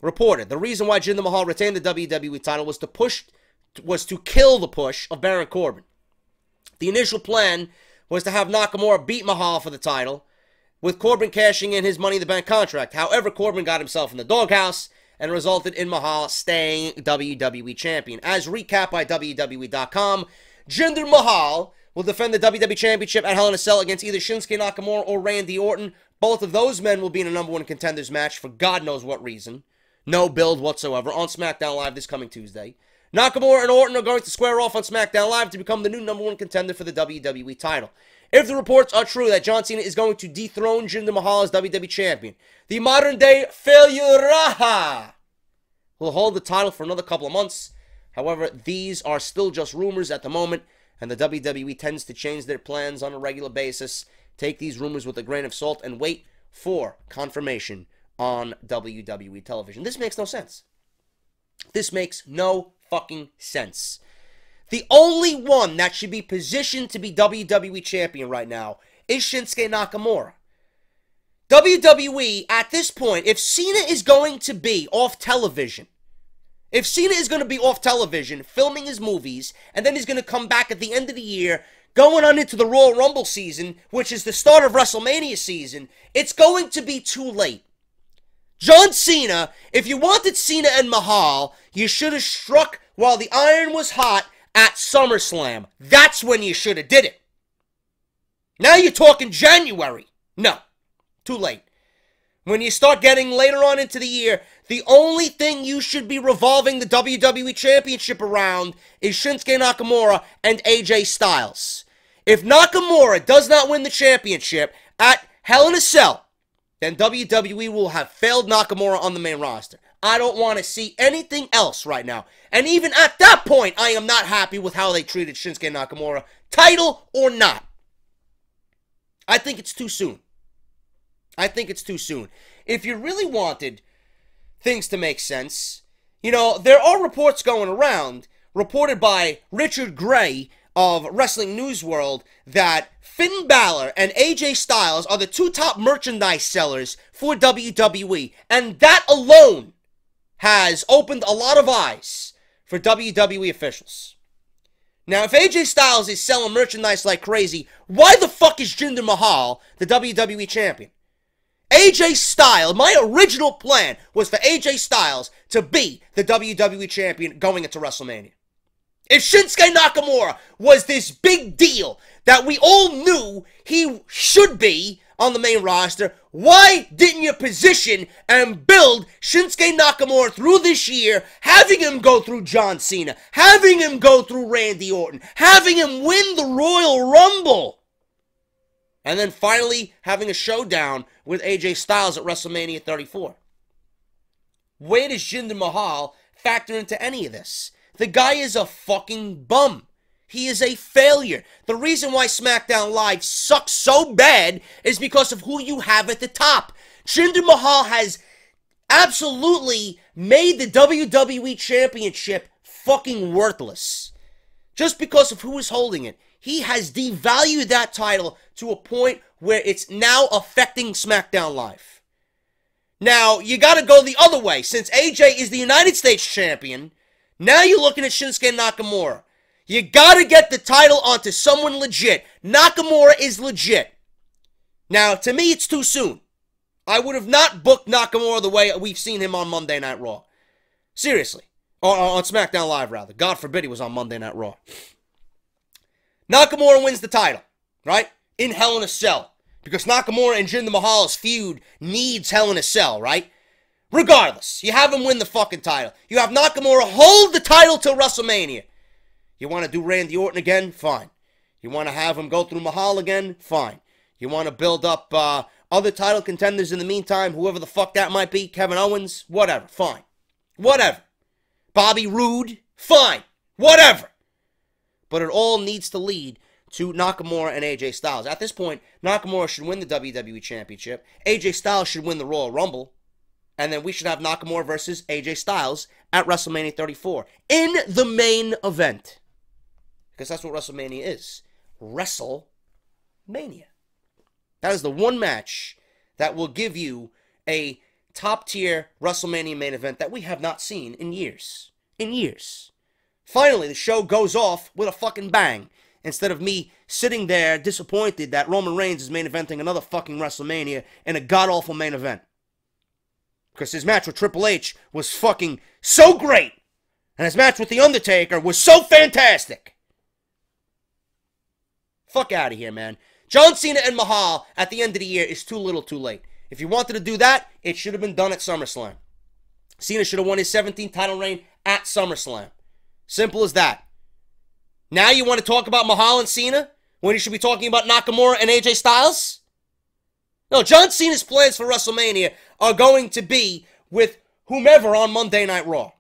reported the reason why Jinder Mahal retained the WWE title was to kill the push of Baron Corbin. The initial plan was to have Nakamura beat Mahal for the title, with Corbin cashing in his Money in the Bank contract. However, Corbin got himself in the doghouse and resulted in Mahal staying WWE Champion. As recapped by WWE.com, Jinder Mahal will defend the WWE Championship at Hell in a Cell against either Shinsuke Nakamura or Randy Orton. Both of those men will be in a number one contenders match for God knows what reason. No build whatsoever on SmackDown Live this coming Tuesday. Nakamura and Orton are going to square off on SmackDown Live to become the new number one contender for the WWE title. If the reports are true that John Cena is going to dethrone Jinder Mahal as WWE Champion, the modern-day failure will hold the title for another couple of months. However, these are still just rumors at the moment, and the WWE tends to change their plans on a regular basis. Take these rumors with a grain of salt and wait for confirmation on WWE television. This makes no sense. This makes no fucking sense. The only one that should be positioned to be WWE Champion right now is Shinsuke Nakamura. WWE, at this point, if Cena is going to be off television, filming his movies, and then he's going to come back at the end of the year, going on into the Royal Rumble season, which is the start of WrestleMania season, it's going to be too late. John Cena, if you wanted Cena and Mahal, you should have struck while the iron was hot at SummerSlam. That's when you should have did it. Now you're talking January. No, too late. When you start getting later on into the year, the only thing you should be revolving the WWE Championship around is Shinsuke Nakamura and AJ Styles. If Nakamura does not win the championship at Hell in a Cell, then WWE will have failed Nakamura on the main roster. I don't want to see anything else right now. And even at that point, I am not happy with how they treated Shinsuke Nakamura, title or not. I think it's too soon. If you really wanted things to make sense, you know, there are reports going around, reported by Richard Gray of Wrestling News World, that Finn Balor and AJ Styles are the two top merchandise sellers for WWE, and that alone has opened a lot of eyes for WWE officials. Now, if AJ Styles is selling merchandise like crazy, why the fuck is Jinder Mahal the WWE Champion? AJ Styles, my original plan was for AJ Styles to be the WWE Champion going into WrestleMania. If Shinsuke Nakamura was this big deal that we all knew he should be on the main roster, why didn't you position and build Shinsuke Nakamura through this year, having him go through John Cena, having him go through Randy Orton, having him win the Royal Rumble, and then finally having a showdown with AJ Styles at WrestleMania 34? Where does Jinder Mahal factor into any of this? The guy is a fucking bum. He is a failure. The reason why SmackDown Live sucks so bad is because of who you have at the top. Jinder Mahal has absolutely made the WWE Championship fucking worthless. Just because of who is holding it. He has devalued that title to a point where it's now affecting SmackDown Live. Now, you gotta go the other way. Since AJ is the United States Champion, now you're looking at Shinsuke Nakamura. You gotta get the title onto someone legit. Nakamura is legit. Now, to me, it's too soon. I would have not booked Nakamura the way we've seen him on Monday Night Raw. Seriously. Or on SmackDown Live, rather. God forbid he was on Monday Night Raw. Nakamura wins the title, right? In Hell in a Cell. Because Nakamura and Jinder Mahal's feud needs Hell in a Cell, right? Regardless, you have him win the fucking title. You have Nakamura hold the title till WrestleMania. You want to do Randy Orton again? Fine. You want to have him go through Mahal again? Fine. You want to build up other title contenders in the meantime, whoever the fuck that might be, Kevin Owens? Whatever. Fine. Whatever. Bobby Roode? Fine. Whatever. But it all needs to lead to Nakamura and AJ Styles. At this point, Nakamura should win the WWE Championship. AJ Styles should win the Royal Rumble. And then we should have Nakamura versus AJ Styles at WrestleMania 34 in the main event. Because that's what WrestleMania is. WrestleMania. That is the one match that will give you a top-tier WrestleMania main event that we have not seen in years. In years. Finally, the show goes off with a fucking bang. Instead of me sitting there disappointed that Roman Reigns is main eventing another fucking WrestleMania in a god-awful main event. Because his match with Triple H was fucking so great. And his match with The Undertaker was so fantastic. Fuck out of here, man. John Cena and Mahal at the end of the year is too little too late. If you wanted to do that, it should have been done at SummerSlam. Cena should have won his 17th title reign at SummerSlam. Simple as that. Now you want to talk about Mahal and Cena when you should be talking about Nakamura and AJ Styles? No, John Cena's plans for WrestleMania are going to be with whomever on Monday Night Raw.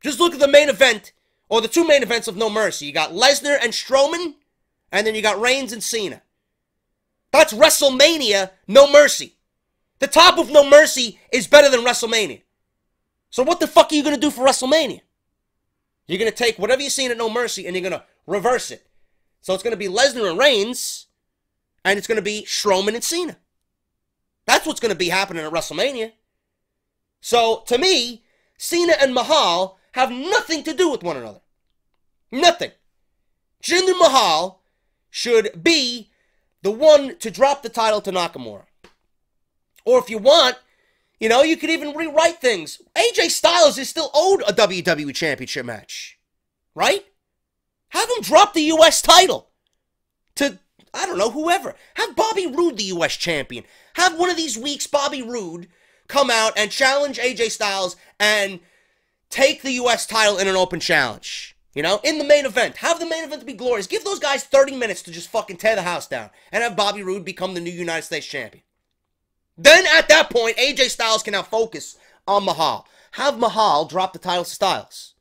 Just look at the main event, or the two main events of No Mercy. You got Lesnar and Strowman, and then you got Reigns and Cena. That's WrestleMania, No Mercy. The top of No Mercy is better than WrestleMania. So what the fuck are you going to do for WrestleMania? You're going to take whatever you've seen at No Mercy and you're going to reverse it. So it's going to be Lesnar and Reigns, and it's going to be Strowman and Cena. That's what's going to be happening at WrestleMania. So, to me, Cena and Mahal have nothing to do with one another. Nothing. Jinder Mahal should be the one to drop the title to Nakamura. Or if you want, you know, you could even rewrite things. AJ Styles is still owed a WWE Championship match. Right? Have him drop the U.S. title to, I don't know, whoever. Have Bobby Roode the U.S. champion. Have one of these weeks Bobby Roode come out and challenge AJ Styles and take the U.S. title in an open challenge. You know, in the main event. Have the main event be glorious. Give those guys 30 minutes to just fucking tear the house down. And have Bobby Roode become the new United States champion. Then at that point, AJ Styles can now focus on Mahal. Have Mahal drop the title to Styles.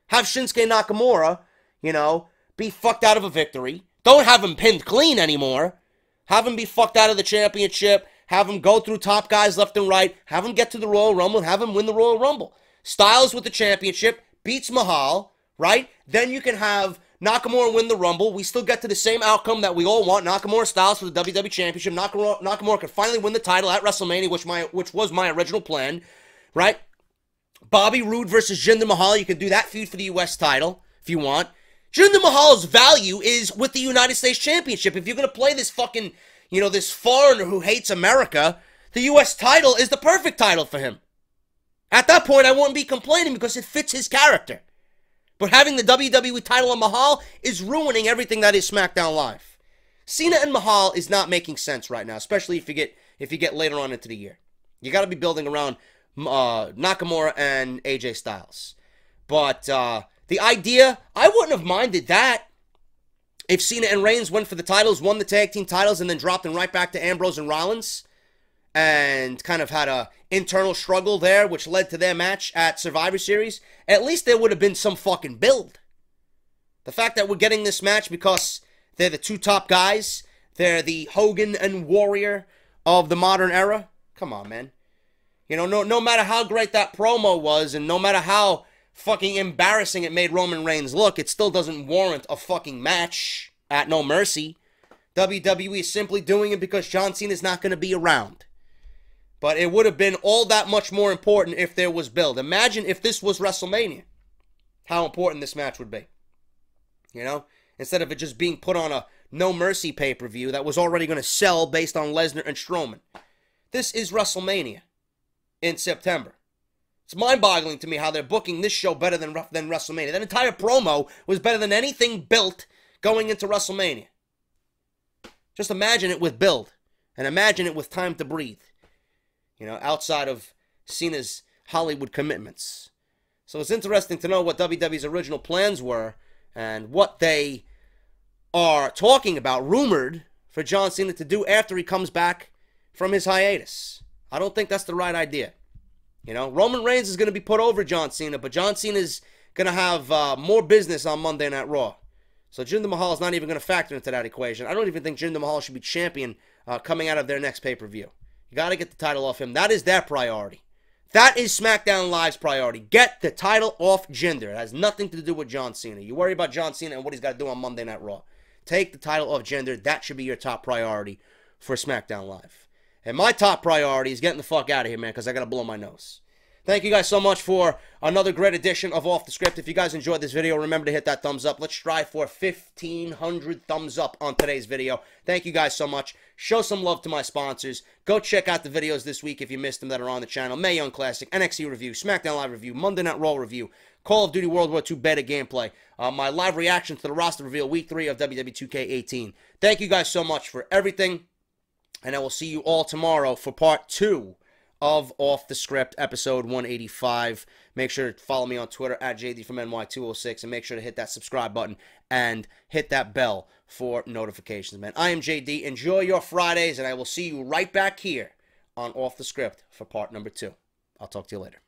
Have Shinsuke Nakamura, you know, be fucked out of a victory. Don't have him pinned clean anymore. Have him be fucked out of the championship. Have him go through top guys left and right. Have him get to the Royal Rumble and have him win the Royal Rumble. Styles with the championship beats Mahal, right? Then you can have Nakamura win the Rumble. We still get to the same outcome that we all want. Nakamura Styles for the WWE Championship. Nakamura can finally win the title at WrestleMania, which was my original plan, right? Bobby Roode versus Jinder Mahal. You can do that feud for the U.S. title if you want. Jinder Mahal's value is with the United States Championship. If you're going to play this fucking, you know, this foreigner who hates America, the U.S. title is the perfect title for him. At that point, I wouldn't be complaining because it fits his character. But having the WWE title on Mahal is ruining everything that is SmackDown Live. Cena and Mahal is not making sense right now, especially if you get later on into the year. You got to be building around Nakamura and AJ Styles. But the idea, I wouldn't have minded that if Cena and Reigns went for the titles, won the tag team titles, and then dropped them right back to Ambrose and Rollins, and kind of had a internal struggle there, which led to their match at Survivor Series. At least there would have been some fucking build. The fact that we're getting this match because they're the two top guys, they're the Hogan and Warrior of the modern era. Come on, man. You know, no matter how great that promo was, and no matter how fucking embarrassing it made Roman Reigns look, it still doesn't warrant a fucking match at No Mercy. WWE is simply doing it because John Cena is not going to be around. But it would have been all that much more important if there was build. Imagine if this was WrestleMania. How important this match would be. You know? Instead of it just being put on a No Mercy pay-per-view that was already going to sell based on Lesnar and Strowman. This is WrestleMania in September. It's mind-boggling to me how they're booking this show better than WrestleMania. That entire promo was better than anything built going into WrestleMania. Just imagine it with build. And imagine it with time to breathe. You know, outside of Cena's Hollywood commitments. So it's interesting to know what WWE's original plans were and what they are talking about, rumored, for John Cena to do after he comes back from his hiatus. I don't think that's the right idea. You know, Roman Reigns is going to be put over John Cena, but John Cena is going to have more business on Monday Night Raw. So Jinder Mahal is not even going to factor into that equation. I don't even think Jinder Mahal should be champion coming out of their next pay-per-view. You got to get the title off him. That is their priority. That is SmackDown Live's priority. Get the title off Jinder. It has nothing to do with John Cena. You worry about John Cena and what he's got to do on Monday Night Raw. Take the title off Jinder. That should be your top priority for SmackDown Live. And my top priority is getting the fuck out of here, man, because I got to blow my nose. Thank you guys so much for another great edition of Off the Script. If you guys enjoyed this video, remember to hit that thumbs up. Let's strive for 1,500 thumbs up on today's video. Thank you guys so much. Show some love to my sponsors. Go check out the videos this week if you missed them that are on the channel. Mae Young Classic, NXT Review, SmackDown Live Review, Monday Night Raw Review, Call of Duty World War II Beta Gameplay, my live reaction to the roster reveal Week 3 of WWE 2K18. Thank you guys so much for everything, and I will see you all tomorrow for part 2 of Off the Script, episode 185. Make sure to follow me on Twitter at JD from NY206, and make sure to hit that subscribe button and hit that bell for notifications, man. I am JD. Enjoy your Fridays, and I will see you right back here on Off the Script for part number 2. I'll talk to you later.